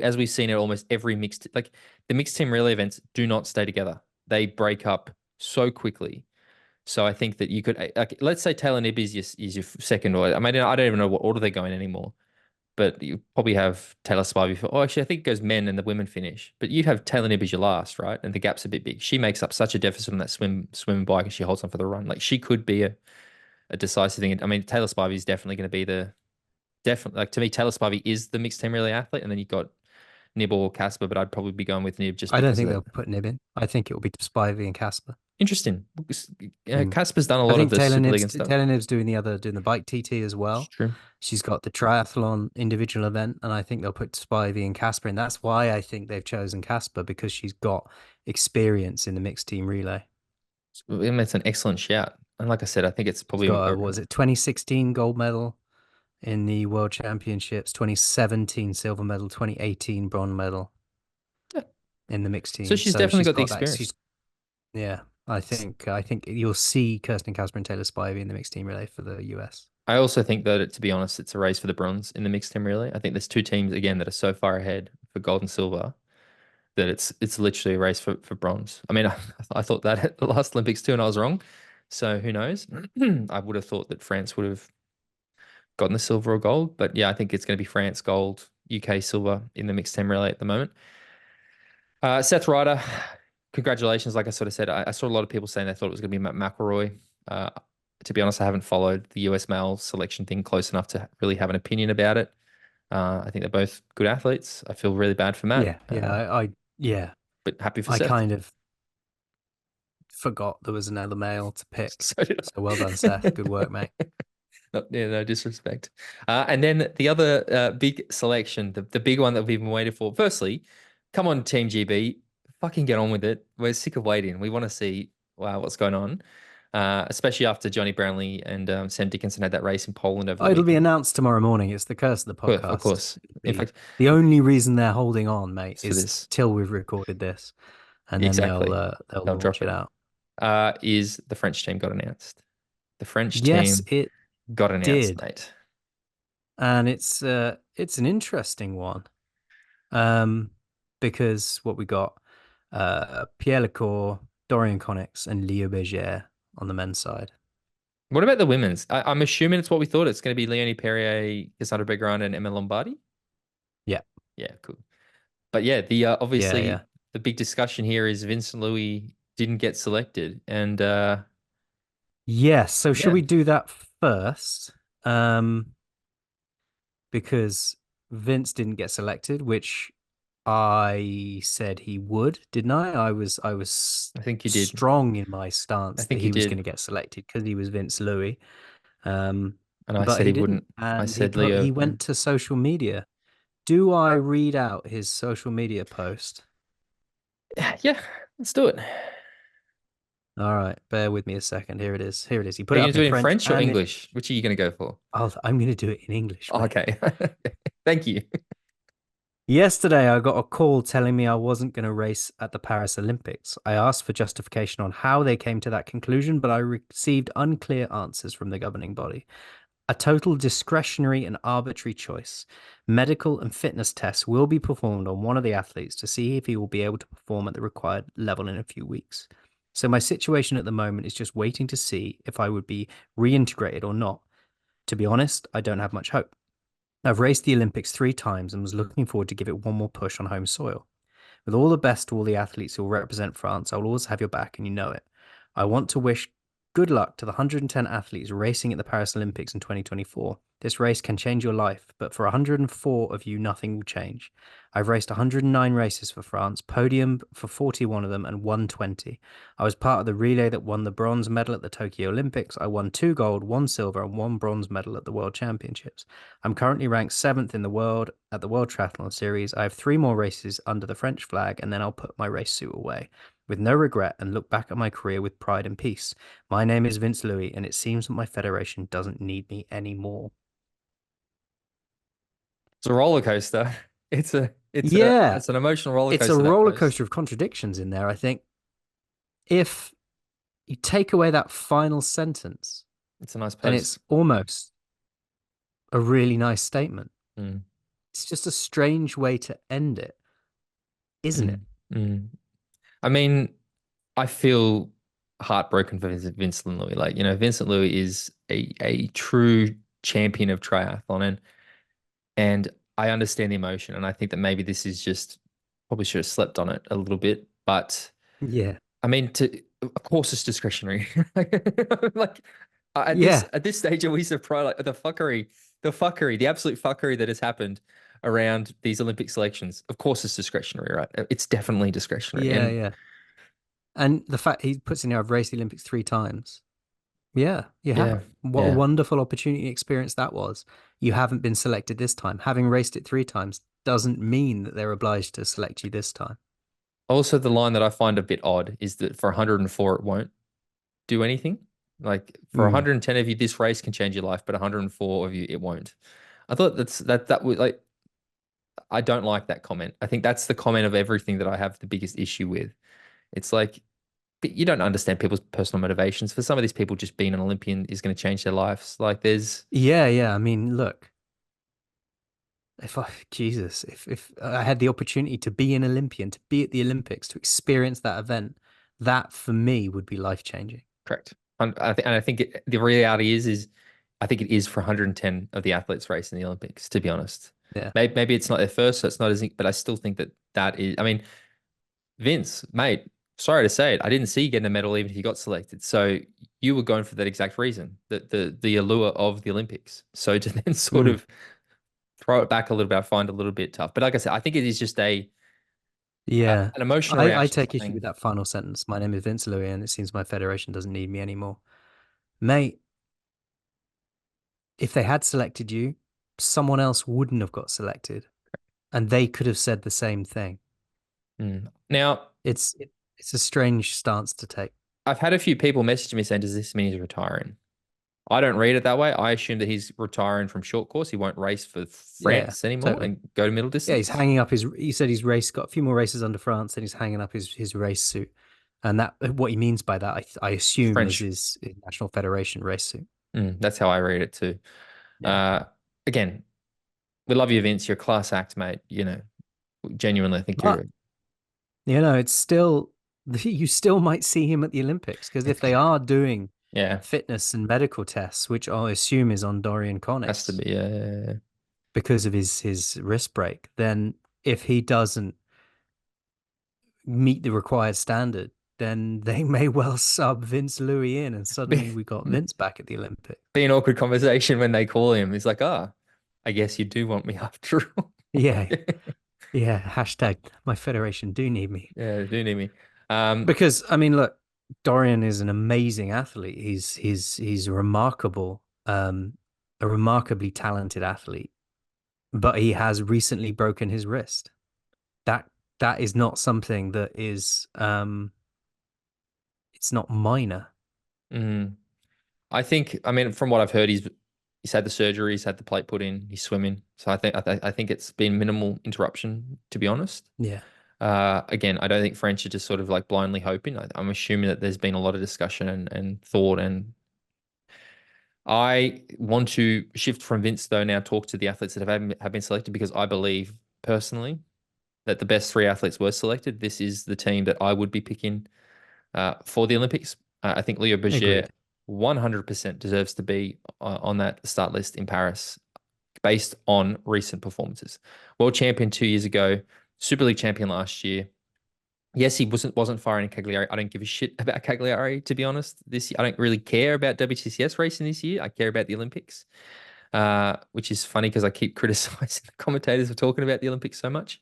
as we've seen at almost every mixed, like the mixed team relay events do not stay together. They break up so quickly. So I think that you could, like, let's say Taylor Knibb is your second, or I mean, I don't even know what order they're going anymore. But you probably have Taylor Spivey for. Oh, actually, I think it goes men and the women finish. But you'd have Taylor Knibb as your last, right? And the gap's a bit big. She makes up such a deficit on that swim and bike, and she holds on for the run. Like she could be a decisive thing. I mean, Taylor Spivey is definitely going to be definitely, like, to me, Taylor Spivey is the mixed team relay athlete, and then you've got Nib or Casper, but I'd probably be going with Nib just I don't because of think that. they'll put Nib in. I think it will be Spivey and Casper. Interesting. Mm. Casper's done a I lot of think the Super League and stuff. Taylor Knibb's doing the bike TT as It's well. true. She's got the triathlon individual event, and I think they'll put Spivey and Casper in. That's why I think they've chosen Casper, because she's got experience in the mixed team relay. It's an excellent shout. And like I said, I think it's She's probably got a, what was it, 2016 gold medal in the World Championships, 2017 silver medal, 2018 bronze medal yeah. in the mixed So team. she's So definitely she's got the got that. experience. Yeah, I think you'll see Kirsten Casper and Taylor Spivey in the mixed team relay for the US. I also think that, to be honest, it's a race for the bronze in the mixed team relay. I think there's two teams again that are so far ahead for gold and silver that it's literally a race for bronze. I mean, I thought that at the last Olympics too, and I was wrong. So who knows? I would have thought that France would have gotten the silver or gold, but yeah, I think it's going to be France gold, UK silver in the mixed team relay at the moment. Seth Ryder, congratulations. Like I sort of said, I saw a lot of people saying they thought it was going to be McElroy. Uh, to be honest, I haven't followed the US male selection thing close enough to really have an opinion about it. I think they're both good athletes. I feel really bad for Matt, Yeah, but happy for I Seth. kind of forgot there was another male to pick. So did So well done, I. Seth. Good work, mate. No disrespect. And then the other big selection, the big one that we've been waiting for. Firstly, come on, Team GB, fucking get on with it. We're sick of waiting. We want to see, wow, what's going on. Especially after Johnny Brownlee and Sam Dickinson had that race in Poland over the Oh, it'll be weekend. announced tomorrow morning. It's the curse of the Of podcast. course. In The fact, the only reason they're holding on, mate, it's for is this. till we've recorded this, and then Exactly. they'll They'll launch drop it it. out. Is the French team got announced? The French Yes, team it got announced, did, mate. and it's an interesting one. Um, because what we got, Pierre Lecour, Dorian Connix, and Leo Berger on the men's side. What about the women's? I'm assuming it's what we thought. It's going to be Leonie Perrier, Cassandra Belgrano, and Emma Lombardi. Yeah, Yeah, cool. But yeah, the yeah, yeah. obviously the big discussion here is Vincent Louis. didn't get selected. And Yes. So should yeah, we do that first? Um, because Vince didn't get selected, which I said he would, didn't I? I was I think you did. strong in my I stance that think you he was going did. to get selected because he was Vince Louis. Um, And I but said he he didn't, wouldn't. I and said Leo. he went to social media. Do I read out his social media post? Yeah, let's do it. Are All right, bear with me a second. Here it is. Here it is. He put you it going to up do in it in French French or and in. English? Which are you going to go for? I'm going to do it in English, Oh, mate. okay. Thank you. Yesterday, I got a call telling me I wasn't going to race at the Paris Olympics. I asked for justification on how they came to that conclusion, but I received unclear answers from the governing body. A total discretionary and arbitrary choice. Medical and fitness tests will be performed on one of the athletes to see if he will be able to perform at the required level in a few weeks. So, my situation at the moment is just waiting to see if I would be reintegrated or not. To be honest, I don't have much hope. I've raced the Olympics 3 times and was looking forward to give it one more push on home soil. With all the best to all the athletes who will represent France, I will always have your back, and you know it. I want to wish good luck to the 110 athletes racing at the Paris Olympics in 2024. This race can change your life, but for 104 of you, nothing will change. I've raced 109 races for France, podium for 41 of them, and won 20. I was part of the relay that won the bronze medal at the Tokyo Olympics. I won 2 gold, 1 silver, and 1 bronze medal at the World Championships. I'm currently ranked 7th in the world at the World Triathlon Series. I have 3 more races under the French flag, and then I'll put my race suit away with no regret and look back at my career with pride and peace. My name is Vince Louis, and it seems that my federation doesn't need me anymore. It's a roller coaster. Yeah, It's an emotional roller it's a coaster, that roller post. coaster of contradictions in there. I think if you take away that final sentence, It's a nice then post. it's almost a really nice statement. Mm, It's just a strange way to end it, isn't mm, it? mm. I mean, I feel heartbroken for Vincent Louis. Like, Vincent Louis is a true champion of triathlon, and I understand the emotion, and I think that maybe this is just probably should have slept on it a little bit. But Yeah. I mean, of course, it's discretionary. Like Yeah. at this stage, are we surprised? Like the absolute fuckery that has happened around these Olympic selections. Of course, it's discretionary, right? It's definitely discretionary, Yeah. and Yeah. And the fact he puts in here, I've raced the Olympics 3 times. Yeah, you yeah, have. What a yeah. wonderful opportunity experience that was. You haven't been selected this time. Having raced it 3 times doesn't mean that they're obliged to select you this time. Also, the line that I find a bit odd is that for 104, it won't do anything. Like for Mm. 110 of you, this race can change your life, but 104 of you, it won't. I thought that was like I don't like that comment. I think that's the comment of everything that I have the biggest issue with. It's like but you don't understand people's personal motivations. For some of these people, just being an Olympian is going to change their lives. Like there's Yeah, yeah. I mean, look, if I, Jesus, if I had the opportunity to be an Olympian, to be at the Olympics, to experience that event, that for me would be life changing. correct. And I think the reality is I think it is for 110 of the athletes racing the Olympics, to be honest. Yeah. Maybe it's not their first, so it's not as, but I still think that is, I mean, Vince, mate, sorry to say it, I didn't see you getting a medal even if you got selected. So you were going for that exact reason, the allure of the Olympics. So to then sort Mm. of throw it back a little bit, I find a little bit tough. But like I said, I think it is just Yeah. an emotional I reaction to take issue with something. that final sentence. My name is Vince Louis, and it seems my federation doesn't need me anymore. Mate, if they had selected you, someone else wouldn't have got selected, and they could have said the same thing. Mm. Now, It's a strange stance to take. I've had a few people message me saying, does this mean he's retiring? I don't read it that way. I assume that he's retiring from short course. He won't race for Yeah, France anymore totally. and go to middle Yeah, he's distance. hanging up his. He said he's raced, got a few more races under France, and he's hanging up his race suit. And that what he means by that, I assume, is French. his national federation race suit. That's how I read it too. Yeah, Uh, again, we love you, Vince. You're a class act, mate. Genuinely, I think but it's still you still might see him at the Olympics because if they are doing yeah, fitness and medical tests, which I assume is on Dorian has to Cornice be. because of his wrist break, then if he doesn't meet the required standard, then they may well sub Vince Louis in, and suddenly we got Vince back at the Olympics. Be an awkward conversation when they call him. He's like, "Ah, I guess you do want me after all." Yeah, yeah. Hashtag my federation do need me. Yeah, they do need me. Um, Because I mean, look, Dorian is an amazing athlete. He's remarkable, a remarkably talented athlete. But he has recently broken his wrist. That that is not something that is it's not minor. mm, I think, I mean, from what I've heard, he's had the surgery, he's had the plate put in, he's swimming. So I think it's been minimal interruption, to be honest. Yeah, Again, I don't think French are just sort of like blindly hoping. I'm assuming that there's been a lot of discussion and thought. And I want to shift from Vince, though, now talk to the athletes that have been selected, because I believe personally that the best three athletes were selected. This is the team that I would be picking for the Olympics. I think Leo Berger agreed. 100% deserves to be on that start list in Paris based on recent performances. World champion 2 years ago, Super League champion last year. Yes, he wasn't firing Cagliari. I don't give a shit about Cagliari, to be honest. This year, I don't really care about WTCS racing this year. I care about the Olympics, which is funny because I keep criticizing the commentators for talking about the Olympics so much.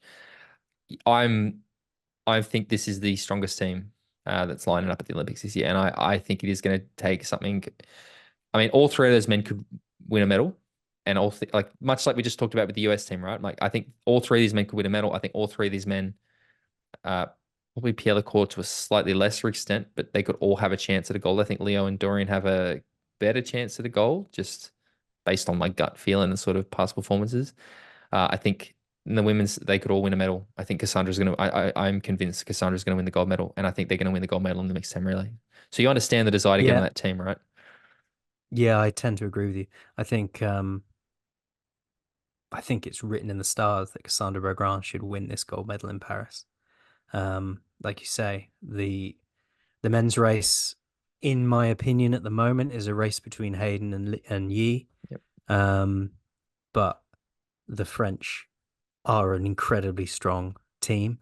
I'm I think this is the strongest team that's lining up at the Olympics this year, and I think it is going to take something. I mean, all three of those men could win a medal, and like much like we just talked about with the US team, right? Like I think all three of these men could win a medal. I think all three of these men, uh, probably Pierre Lecour to a slightly lesser extent, but they could all have a chance at a gold. I think Leo and Dorian have a better chance at a goal, just based on my gut feeling and sort of past performances. I think in the women's, they could all win a medal. I think Cassandra's going to, I'm convinced Cassandra's going to win the gold medal. And I think they're going to win the gold medal in the mixed team relay. So you understand the desire to get on Yeah, that team, right? yeah, I tend to agree with you. I think it's written in the stars that Cassandra Beaugrand should win this gold medal in Paris. Like you say, the men's race, in my opinion, at the moment, is a race between Hayden and Yi. Yep. Um, but the French are an incredibly strong team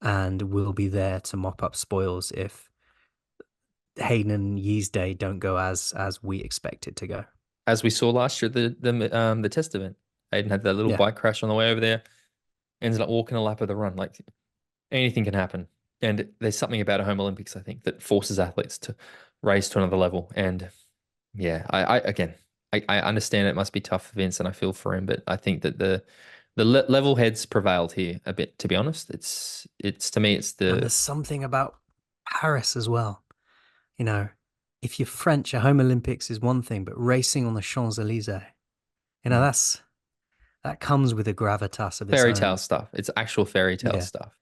and will be there to mop up spoils if Hayden and Yi's day don't go as we expect it to go. As we saw last year, the test event, Aiden had that little Yeah. bike crash on the way over there, ended up walking a lap of the run. Like anything can happen. And there's something about a home Olympics, I think, that forces athletes to raise to another level. And yeah, again, I understand it must be tough for Vince, and I feel for him, but I think that the level heads prevailed here a bit. To be honest, it's to me, it's And the there's something about Paris as well. You know, if you're French, a home Olympics is one thing, but racing on the Champs-Élysées, mm, that comes with a gravitas of its fairy tale own. stuff. It's actual fairy tale Yeah. stuff.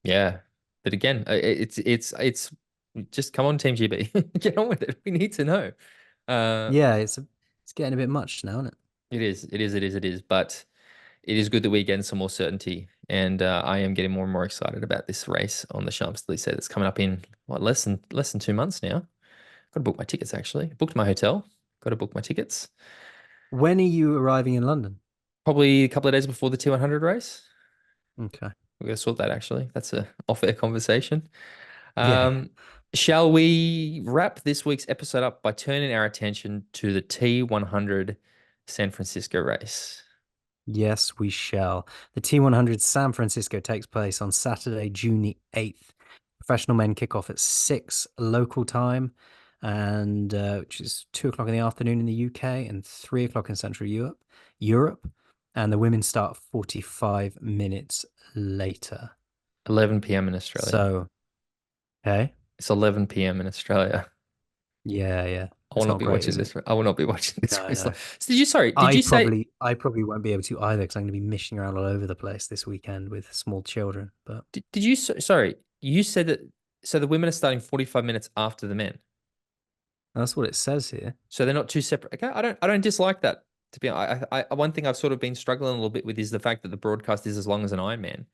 Yeah, but again, it's just come on, Team GB, get on with it. We need to know. Uh, Yeah, it's getting a bit much now, isn't it? it is. But it is good that we're getting some more certainty, and I am getting more and more excited about this race on the Champs-Élysées that's coming up in what less than 2 months now. Got to book my tickets actually. Booked my hotel. Got to book my tickets. When are you arriving in London? Probably a couple of days before the T100 race. Okay. We're gonna sort that actually. That's a off-air conversation. Yeah. Um, shall we wrap this week's episode up by turning our attention to the T100 San Francisco race? Yes, we shall. The T100 San Francisco takes place on Saturday, June the 8th. Professional men kick off at 6 local time, and which is 2 o'clock in the afternoon in the UK and 3 o'clock in Central Europe. And the women start 45 minutes later. 11 p.m. in Australia. So, okay. It's 11 p.m. in Australia. Yeah, yeah. I will It's not not be great, watching is this. it? I will not be watching this No, race. So no. did you say, I probably won't be able to either because I'm going to be mishing around all over the place this weekend with small children. But did you, sorry, you said that, so the women are starting 45 minutes after the men. that's what it says here. So they're not two separate. Okay, I don't dislike that. To be honest, one thing I've sort of been struggling a little bit with is the fact that the broadcast is as long as an Ironman.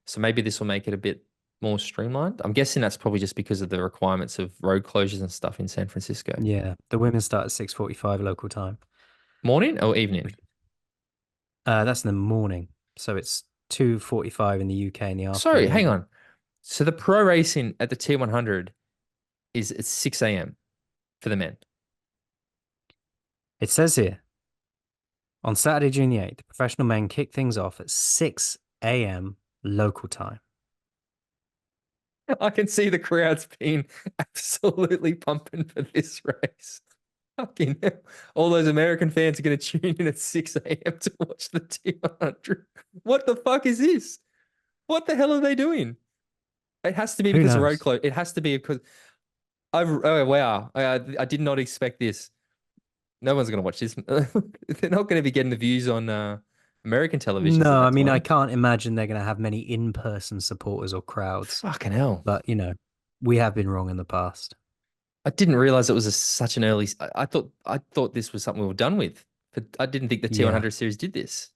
So maybe this will make it a bit more streamlined. I'm guessing that's probably just because of the requirements of road closures and stuff in San Francisco. Yeah, the women start at 6:45 local time. Morning or evening? That's in the morning, so it's 2:45 in the UK in the Sorry, hang afternoon. on. So the pro racing at the T100 is at 6 a.m. for the men. It says here on Saturday, June the 8th, the professional men kick things off at 6 a.m. local time. I can see the crowds being absolutely pumping for this race. Fucking hell. All those American fans are going to tune in at 6 a.m. to watch the T100. What the fuck is this? What the hell are they doing? It has to be Who because of road knows? close. It has to be because oh wow. I did not expect this. No one's going to watch this. They're not going to be getting the views on American televisions at No, I that mean, I time. can't imagine they're going to have many in-person supporters or crowds, Fucking hell. but we have been wrong in the past. I didn't realize it was such an early. I thought this was something we were done with, but I didn't think the Yeah. T100 series did this.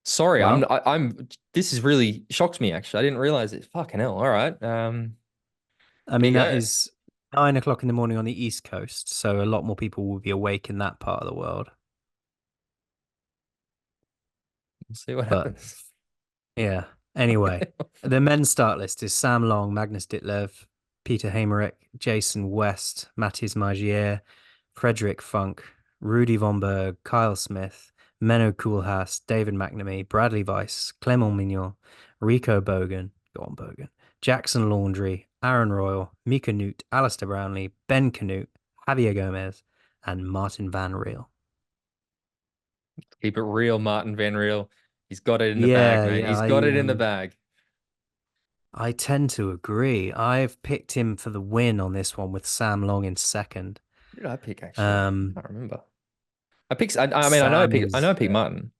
Sorry, Well, I'm. This is really shocked me. Actually, I didn't realize it. Fucking hell. All right. I There mean, you that go. is 9 o'clock in the morning on the East Coast, so a lot more people will be awake in that part of the world. We'll see what But happens. yeah. Anyway, the men's start list is Sam Long, Magnus Ditlev, Peter Hamerick, Jason West, Matthias Magier, Frederick Funk, Rudy Von Berg, Kyle Smith, Menno Koolhaas, David McNamee, Bradley Weiss, Clement Mignon, Rico Bogan, go on Bogan, Jackson Laundry, Aaron Royal, Mika Newt, Alistair Brownlee, Ben Canute, Javier Gomez, and Marten Van Riel. Keep it real, Marten Van Riel. He's got it in the bag, Yeah, mate. yeah, He's got it in the bag. I tend to agree. I've picked him for the win on this one with Sam Long in second. Who did I pick actually? I Um, can't remember. I picked. I mean, I know I Sam picked. I know I is picked Martin.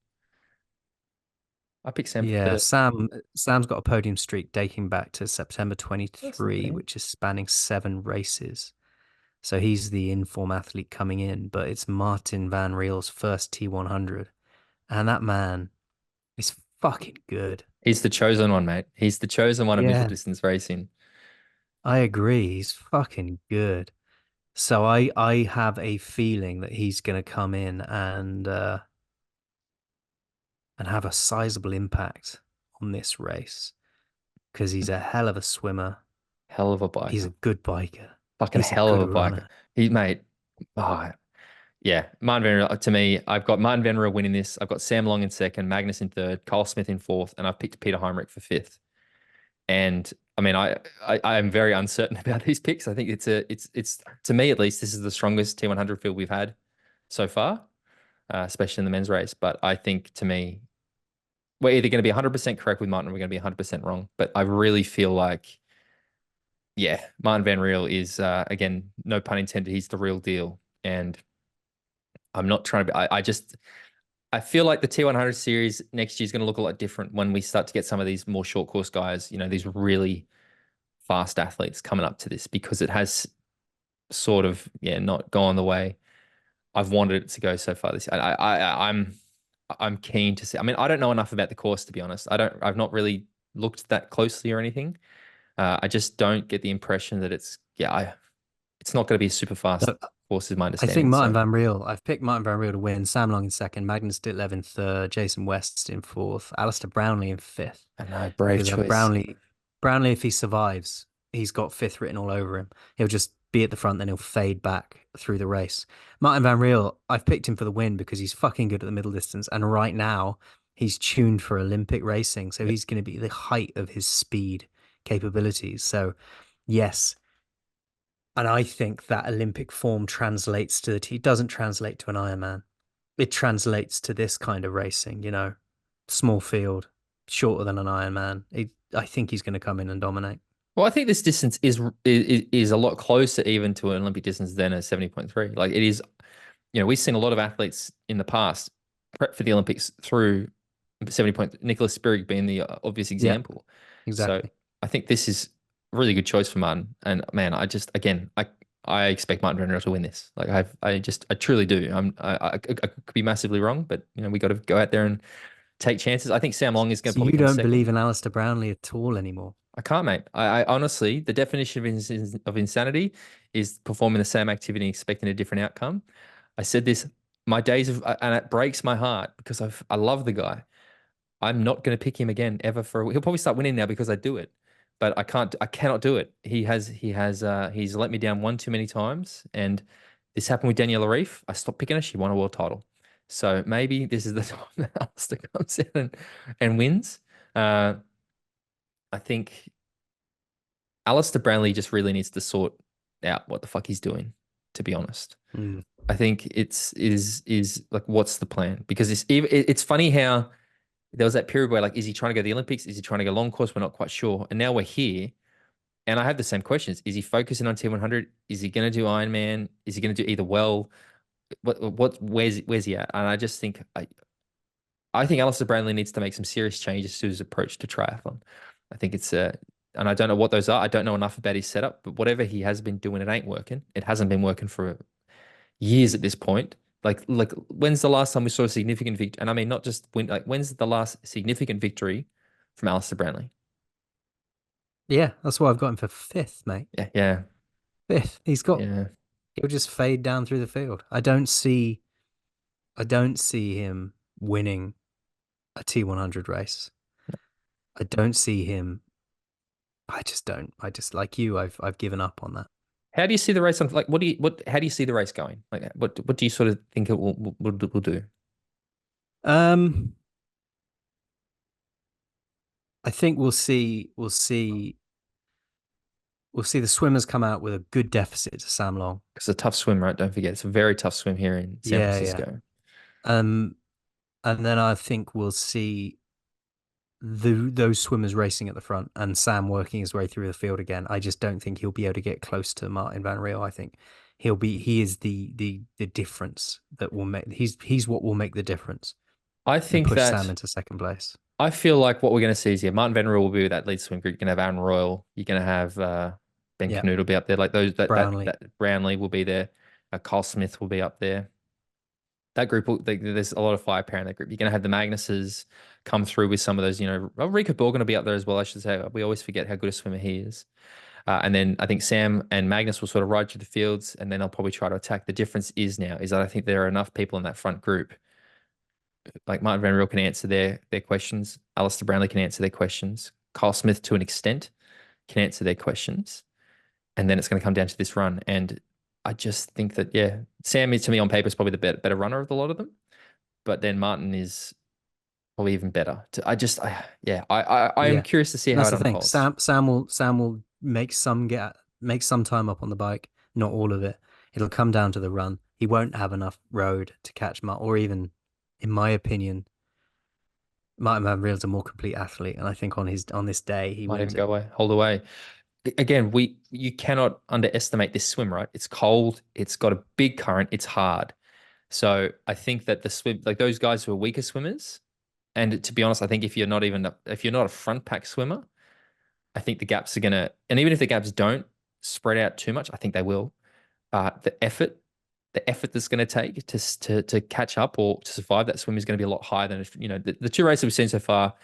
I picked Sam for yeah, third. Sam's got a podium streak dating back to September That's not 23, bad. which is spanning 7 races. So he's the inform athlete coming in, but it's Martin Van Riel's first T100. And that man is fucking good. He's the chosen one, mate. He's the chosen one of middle Yeah, distance racing. I agree. He's fucking good. So I have a feeling that he's gonna come in and have a sizable impact on this race because he's a hell of a swimmer. Hell of a He's a biker. good biker. Fucking He's a hell of good a biker. runner. He, mate. Oh, yeah. Martin Van Riel, to me, I've got Martin Van Riel winning this. I've got Sam Long in second, Magnus in third, Kyle Smith in fourth, and I've picked Peter Heinrich for fifth. And I mean, I am very uncertain about these picks. I think it's to me at least, this is the strongest T100 field we've had so far, especially in the men's race. But I think to me, we're either going to be 100% correct with Martin or we're going to be 100% wrong. But I really feel like, yeah, Martin Van Riel is, again, no pun intended, he's the real deal. And I'm not trying to be, I feel like the T100 series next year is going to look a lot different when we start to get some of these more short course guys, these really fast athletes coming up to this because it has sort of, yeah, not gone the way I've wanted it to go so far this year. I'm keen to see. I mean, I don't know enough about the course to be honest. I've not really looked that closely or anything. I just don't get the impression that it's not going to be a super fast Look, course, is my I think understanding. So, I've picked Martin Van Riel to win, Sam Long in second, Magnus Ditlev in third, Jason West in fourth, Alistair Brownlee in fifth. I know, brave Because choice. Brownlee, if he survives, he's got fifth written all over him. He'll just be at the front, then he'll fade back through the race. Martin Van Riel, I've picked him for the win because he's fucking good at the middle distance. And right now, he's tuned for Olympic racing. So he's going to be the height of his speed capabilities. So, yes. And I think that Olympic form translates to it doesn't translate to an Ironman. It translates to this kind of racing, small field, shorter than an Ironman. I think he's going to come in and dominate. Well, I think this distance is a lot closer even to an Olympic distance than a 70.3. Like it is, we've seen a lot of athletes in the past prep for the Olympics through 70 point, Nicholas Spirig being the obvious Yeah, example. So exactly. I think this is a really good choice for Martin. And man, I expect Martin Van Riel to win this. Like I truly do. I could be massively wrong, but we got to go out there and take chances. I think Sam Long is going to So probably you come don't second. believe in Alistair Brownlee at all anymore? I can't, mate. I honestly, the definition of insanity is performing the same activity and expecting a different outcome. I said this, my days of, and it breaks my heart because I love the guy. I'm not going to pick him again ever he'll probably start winning now because I do it. but I cannot do it. He's let me down one too many times. And this happened with Daniela Reef. I stopped picking her. She won a world title. So maybe this is the time that Alistair comes in and wins. Uh, I think Alistair Brownlee just really needs to sort out what the fuck he's doing, to be honest. Mm. I think is like, what's the plan? Because it's funny how there was that period where, like, is he trying to go to the Olympics? Is he trying to go long course? We're not quite sure. And now we're here, and I have the same questions. Is he focusing on T100? Is he going to do Ironman? Is he going to do either well? Where's he at? And I just think I think Alistair Brownlee needs to make some serious changes to his approach to triathlon. I think and I don't know what those are. I don't know enough about his setup, but whatever he has been doing, it ain't working. It hasn't been working for years at this point. Like when's the last time we saw a significant victory? And I mean, not just win, like, when's the last significant victory from Alistair Brownlee? Yeah, that's why I've got him for fifth, mate. Yeah, yeah, Fifth. yeah. He'll just fade down through the field. I don't see him winning a T100 race. I don't see him. I just don't. I just like you. I've given up on that. How do you see the race on, like, how do you see the race going? Like, what do you sort of think it will do? Um, I think we'll see the swimmers come out with a good deficit to Sam Long. It's a tough swim, right? Don't forget, it's a very tough swim here in San Yeah, yeah. Francisco. Um, and then I think we'll see those swimmers racing at the front and Sam working his way through the field again. I just don't think he'll be able to get close to Marten Van Riel. I think he is the difference that will make he's what will make the difference I and think push Sam that into second place. I feel like what we're going to see is, yeah, Martin Van Riel will be with that lead swim group. You're going to have Aaron Royal. You're going to have Ben Yeah, Canute will be up there. Like those Brownlee. that Brownlee will be there. Carl Smith will be up there. That group, there's a lot of firepower in that group. You're going to have the Magnuses come through with some of those. Rico Borgen will be up there as well. I should say. We always forget how good a swimmer he is. And then I think Sam and Magnus will sort of ride through the fields, and then they'll probably try to attack. The difference is now is that I think there are enough people in that front group, like Martin Van Riel can answer their questions. Alistair Brownlee can answer their questions. Kyle Smith, to an extent, can answer their questions. And then it's going to come down to this run. And I just think that, yeah, Sam is, to me, on paper, is probably the better runner of the lot of them. But then Martin is probably even better. I am Yeah, curious to see and how that's it the thing. unfolds. Sam will make some time up on the bike, not all of it. It'll come down to the run. He won't have enough road to catch or even, in my opinion, Martin Van Riel's a more complete athlete, and I think on this day he Might wins even go it. away, hold away. Again, you cannot underestimate this swim, right? It's cold, it's got a big current, it's hard. So I think that the swim, like those guys who are weaker swimmers, and to be honest, I think if you're not a front pack swimmer, I think the gaps are gonna, and even if the gaps don't spread out too much, I think they will. The effort that's going to take to catch up or to survive that swim is going to be a lot higher than the two races we've seen so far.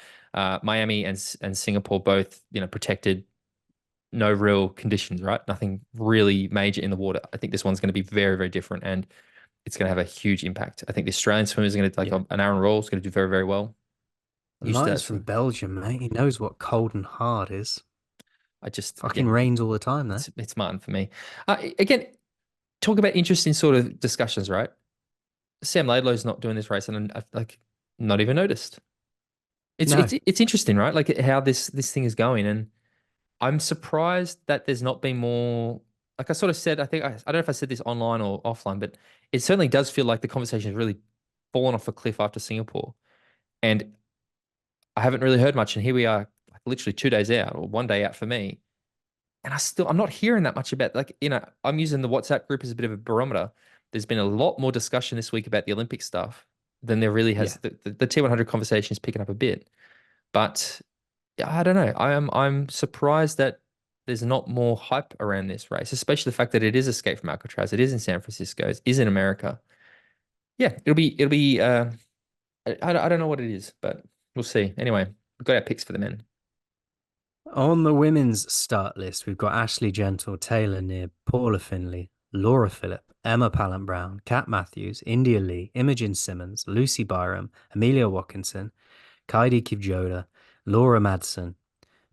Miami and Singapore both protected, no real conditions, right? Nothing really major in the water. I think this one's going to be very, very different, and it's going to have a huge impact. I think the Australian swimmers are going to, like, Yeah, an Aaron Roll is going to do very, very well. Used to Martin's that from swim. Belgium, mate. He knows what cold and hard is. I just, Fucking again, rains all the time there. it's Martin for me. Again, talk about interesting sort of discussions, right? Sam Laidlow's not doing this race, and I've, like, not even noticed. It's No, it's it's interesting, right? Like how this thing is going, and I'm surprised that there's not been more. Like I sort of said, I don't know if I said this online or offline, but it certainly does feel like the conversation has really fallen off a cliff after Singapore, and I haven't really heard much. And here we are, like literally 2 days out or one day out for me, and I'm not hearing that much about, like, I'm using the WhatsApp group as a bit of a barometer. There's been a lot more discussion this week about the Olympic stuff than there really has. yeah. The T100 conversation is picking up a bit, but yeah, I don't know. I'm surprised that there's not more hype around this race, especially the fact that it is Escape from Alcatraz. It is in San Francisco. It is in America. Yeah, it'll be. I don't know what it is, but we'll see. Anyway, we've got our picks for the men. On the women's start list, we've got Ashley Gentle, Taylor Knibb, Paula Finley, Laura Phillip, Emma Pallant-Brown, Kat Matthews, India Lee, Imogen Simmons, Lucy Byram, Amelia Watkinson, Kaidi Kipjoda, Laura Madsen,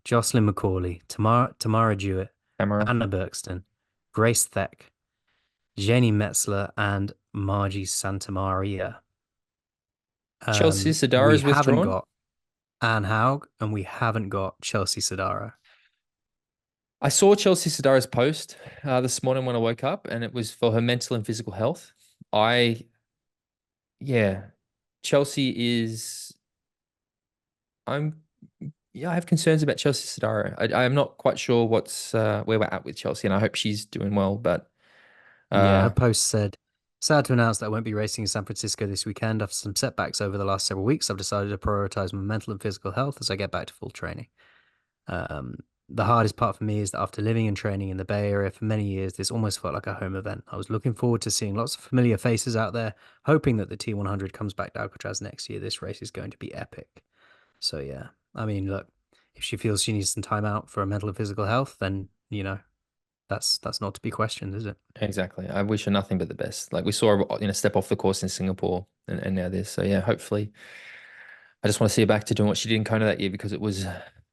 Jocelyn McCauley, Tamara Jewett, Camera. Anna Berkston, Grace Theck, Jenny Metzler, and Margie Santamaria. Chelsea Sadara We is haven't withdrawn. got Anne Haug, and we haven't got Chelsea Sodaro. I saw Chelsea Sadara's post this morning when I woke up, and it was for her mental and physical health. I, yeah, Chelsea is. I'm Yeah, I have concerns about Chelsea Sodaro. I am not quite sure where we're at with Chelsea, and I hope she's doing well. But Yeah, her uh, post said, sad to announce that I won't be racing in San Francisco this weekend. After some setbacks over the last several weeks, I've decided to prioritize my mental and physical health as I get back to full training. Um, the hardest part for me is that after living and training in the Bay Area for many years, this almost felt like a home event. I was looking forward to seeing lots of familiar faces out there, hoping that the T100 comes back to Alcatraz next year. This race is going to be epic. So yeah, I mean, look, if she feels she needs some time out for her mental and physical health, then that's not to be questioned, is it? exactly, I wish her nothing but the best. Like we saw her, step off the course in Singapore, and now this. So yeah, hopefully, I just want to see her back to doing what she did in Kona that year because it was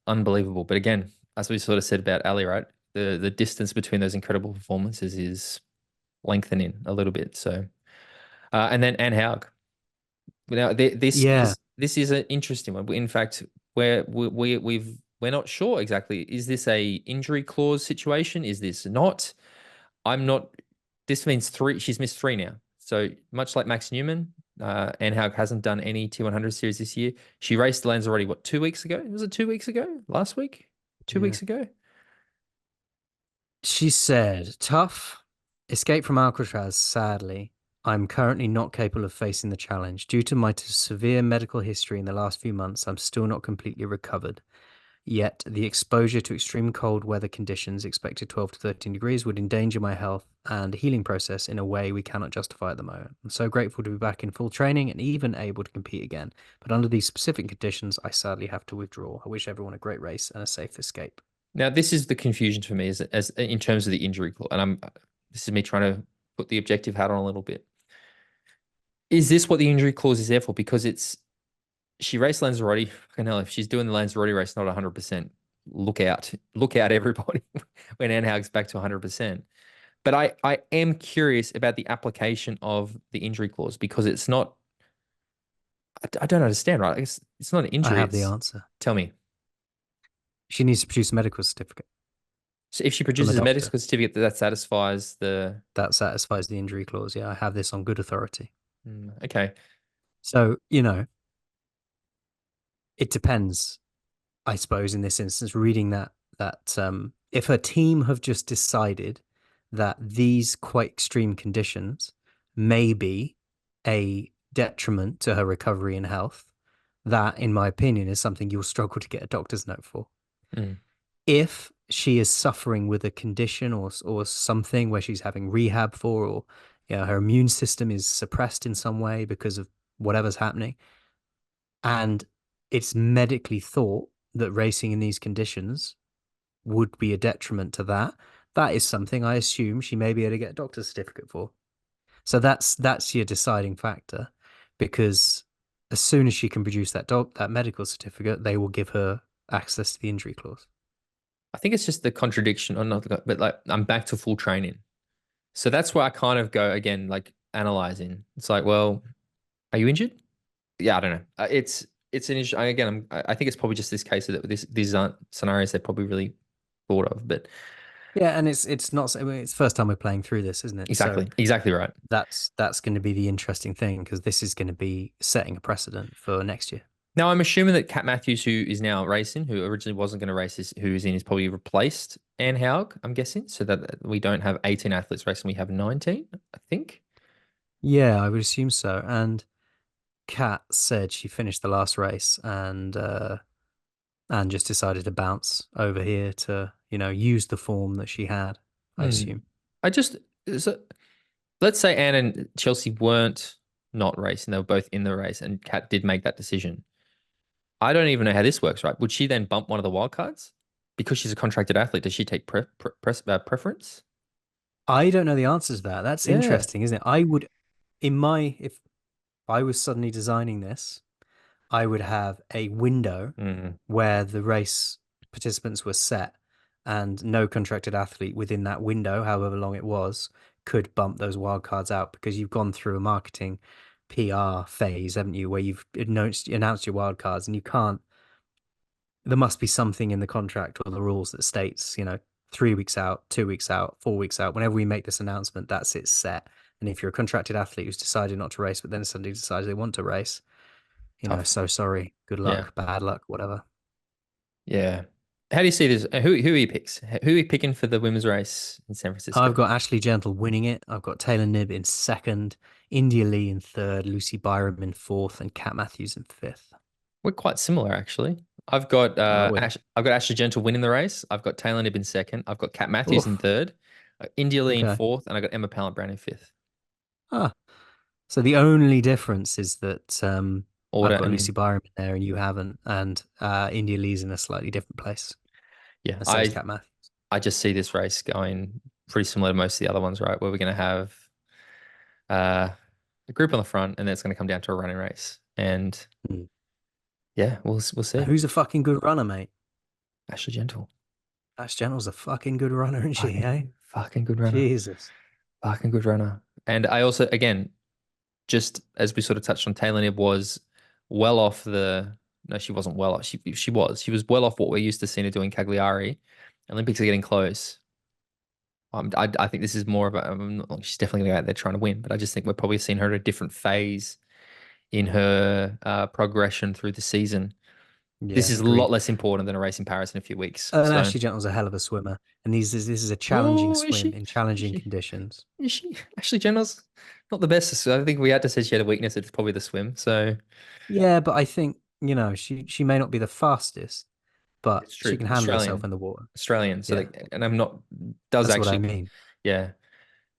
unbelievable. But again, as we sort of said about Ali, right? The distance between those incredible performances is lengthening a little bit. So, and then Anne Haug. Now, Yeah, this is an interesting one. In fact, we're not sure exactly. Is this a injury clause situation? Is this not? I'm not. This means three. She's missed three now. So much like Max Newman, Anne Haug hasn't done any T100 series this year. She raced Lanzarote, what, 2 weeks ago? Was it 2 weeks ago? Last week? Two yeah. weeks ago? She said, tough. Escape from Alcatraz, sadly. I'm currently not capable of facing the challenge. Due to my severe medical history in the last few months, I'm still not completely recovered. Yet, the exposure to extreme cold weather conditions, expected 12 to 13 degrees, would endanger my health and healing process in a way we cannot justify at the moment. I'm so grateful to be back in full training and even able to compete again. But under these specific conditions, I sadly have to withdraw. I wish everyone a great race and a safe escape. Now, this is the confusion for me as in terms of the injury clause, and this is me trying to put the objective hat on a little bit. Is this what the injury clause is there for? Because she raced Lanzarote. Fucking hell, if she's doing the Lanzarote race not 100%, look out, everybody, when Anne Haug's back to 100%. But I am curious about the application of the injury clause because it's not. I don't understand, right? It's not an I injury. have the It's answer. Tell me. She needs to produce a medical certificate So if she from a produces a doctor medical certificate that satisfies the. that satisfies the injury clause. Yeah, I have this on good authority. Okay. So, it depends, I suppose, in this instance, reading that if her team have just decided that these quite extreme conditions may be a detriment to her recovery and health, that, in my opinion, is something you'll struggle to get a doctor's note for. Mm. If she is suffering with a condition or something where she's having rehab for, or her immune system is suppressed in some way because of whatever's happening, and it's medically thought that racing in these conditions would be a detriment to that, that is something I assume she may be able to get a doctor's certificate for. So that's your deciding factor, because as soon as she can produce that medical certificate, they will give her access to the injury clause. I think it's just the contradiction, or not, but like I'm back to full training. So that's where I kind of go again, like analyzing. It's like, well, are you injured? Yeah, I don't know. It's an issue. Again, I think it's probably just this case that these aren't scenarios they probably really thought of. But Yeah, and it's not. I mean, it's the first time we're playing through this, isn't it? So exactly right. that's going to be the interesting thing, because this is going to be setting a precedent for next year. Now I'm assuming that Kat Matthews, who is now racing, who originally wasn't going to race, who is in, is probably replaced Anne Haug. I'm guessing, so that we don't have 18 athletes racing, we have 19, I think. Yeah, I would assume so. And Kat said she finished the last race and just decided to bounce over here to, use the form that she had, I Hmm. assume. I just so, let's say Anne and Chelsea weren't not racing; they were both in the race, and Kat did make that decision. I don't even know how this works, right? Would she then bump one of the wild cards because she's a contracted athlete? Does she take preference? I don't know the answers to that. That's Yeah. interesting, isn't it? If I was suddenly designing this, I would have a window Mm. where the race participants were set, and no contracted athlete within that window, however long it was, could bump those wildcards out because you've gone through a marketing PR phase, haven't you, where you've announced your wildcards, and you can't. There must be something in the contract or the rules that states, 3 weeks out, 2 weeks out, 4 weeks out. Whenever we make this announcement, that's it set. And if you're a contracted athlete who's decided not to race, but then suddenly decides they want to race, Tough. so sorry, good Yeah. luck, bad luck, whatever. Yeah. How do you see this? Who are you picks? Who are you picking for the women's race in San I've Francisco? got Ashley Gentle winning it. I've got Taylor Knibb in second, India Lee in third, Lucy Byram in fourth, and Kat Matthews in fifth. We're quite similar, actually. I've got Are we? I've got Ashley Gentle winning the race. I've got Taylor Knibb in second. I've got Kat Matthews in Oof. third. India Lee in Okay. fourth, and I got Emma Pallant Brown in fifth. Ah, so the only difference is that Order I've got and Lucy Byram in there and you haven't, and India Lee's in a slightly different place, yeah, and so is Kat Matthews. I just see this race going pretty similar to most of the other ones, right? Where we're going to have uh, a group on the front, and then it's going to come down to a running race. And Hmm. yeah, we'll see. Who's a fucking good runner, mate? Ashley Gentle, Ash Gentle's a fucking good runner, isn't she? Hey, fucking good runner, Jesus. fucking good runner. And I also, again, just as we sort of touched on, Taylor Knibb was well off the. No, she wasn't well off. She was well off what we're used to seeing her doing Cagliari. Olympics are getting close. I think this is more of a. She's definitely going to go out there trying to win, but I just think we're probably seeing her at a different phase in her progression through the season. This Yeah, is a lot agreed. less important than a race in Paris in a few weeks. And So, Ashley Gentle's a hell of a swimmer, and this is a challenging oh, is swim she? in Is challenging she? conditions. Is she? Actually, Jenna's not the best. So I think we had to say she had a weakness. It's probably the swim. So Yeah, but I think, she may not be the fastest, but it's she true. can handle herself in the water. Australian. So Yeah, like, and I'm not does that's what I actually, mean. yeah.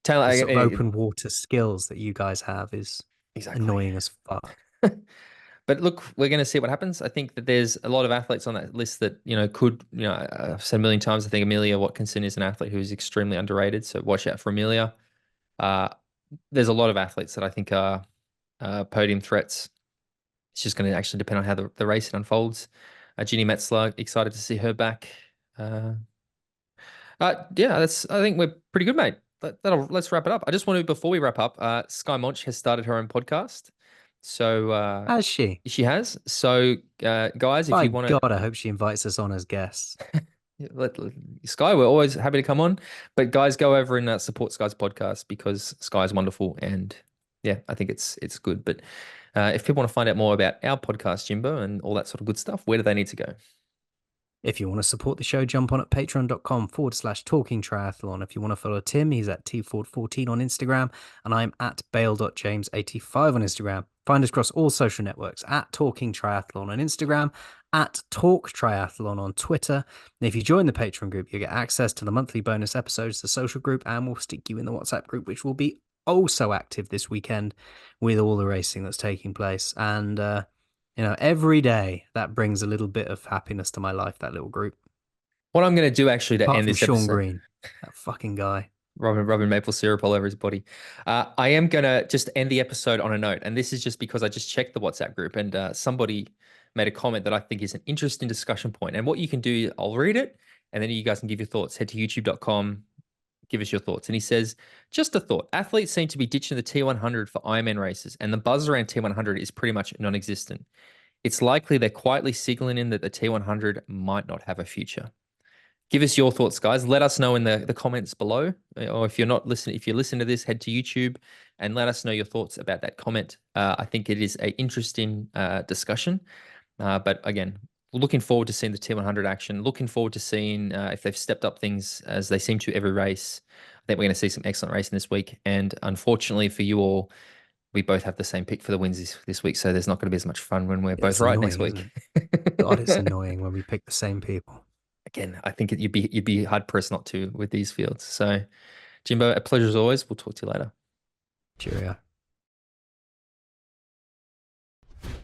Taylor, The sort of open water skills that you guys have is exactly. annoying as fuck. But look, we're going to see what happens. I think that there's a lot of athletes on that list that, could, I've said a million times, I think Amelia Watkinson is an athlete who's extremely underrated. So watch out for Amelia. Uh, there's a lot of athletes that I think are podium threats. It's just going to actually depend on how the race unfolds. Ginny Metzler, excited to see her back. Uh, yeah, I think we're pretty good, mate. Let's wrap it up. I just want to, before we wrap up, Sky Monch has started her own podcast. So Has she? she has. So guys, if By you want God, I hope she invites us on as guests. Sky, we're always happy to come on. But guys, go over and support Sky's podcast because Sky is wonderful, and yeah, I think it's good. But if people want to find out more about our podcast, Jimbo, and all that sort of good stuff, where do they need to go? If you want to support the show, jump on at patreon.com/talking triathlon. If you want to follow Tim, he's at tford14 on Instagram, and I'm at bale.james85 on Instagram. Find us across all social networks at Talking Triathlon on Instagram, at Talk Triathlon on Twitter. And if you join the Patreon group, you get access to the monthly bonus episodes, the social group, and we'll stick you in the WhatsApp group, which will be also active this weekend with all the racing that's taking place. And every day that brings a little bit of happiness to my life, that little group. What I'm going to do actually to Apart end from this Sean episode, Green, that fucking guy. rubbing maple syrup all over his body. I am gonna just end the episode on a note, and this is just because I just checked the WhatsApp group, and somebody made a comment that I think is an interesting discussion point. And what you can do, I'll read it, and then you guys can give your thoughts. Head to youtube.com, give us your thoughts. And he says, just a thought. Athletes seem to be ditching the T100 for Ironman races, and the buzz around T100 is pretty much non-existent. It's likely they're quietly signaling in that the T100 might not have a future. Give us your thoughts, guys. Let us know in the comments below. Or if you're not listening, if you listen to this, head to YouTube and let us know your thoughts about that comment. I think it is an interesting discussion. But again, looking forward to seeing the T100 action. Looking forward to seeing if they've stepped up things as they seem to every race. I think we're going to see some excellent racing this week. And unfortunately for you all, we both have the same pick for the wins this week. So there's not going to be as much fun when we're both It's right next annoying, isn't week. it? God, it's annoying when we pick the same people. Again, I think you'd be hard pressed not to with these fields. So, Jimbo, a pleasure as always. We'll talk to you later. Cheerio.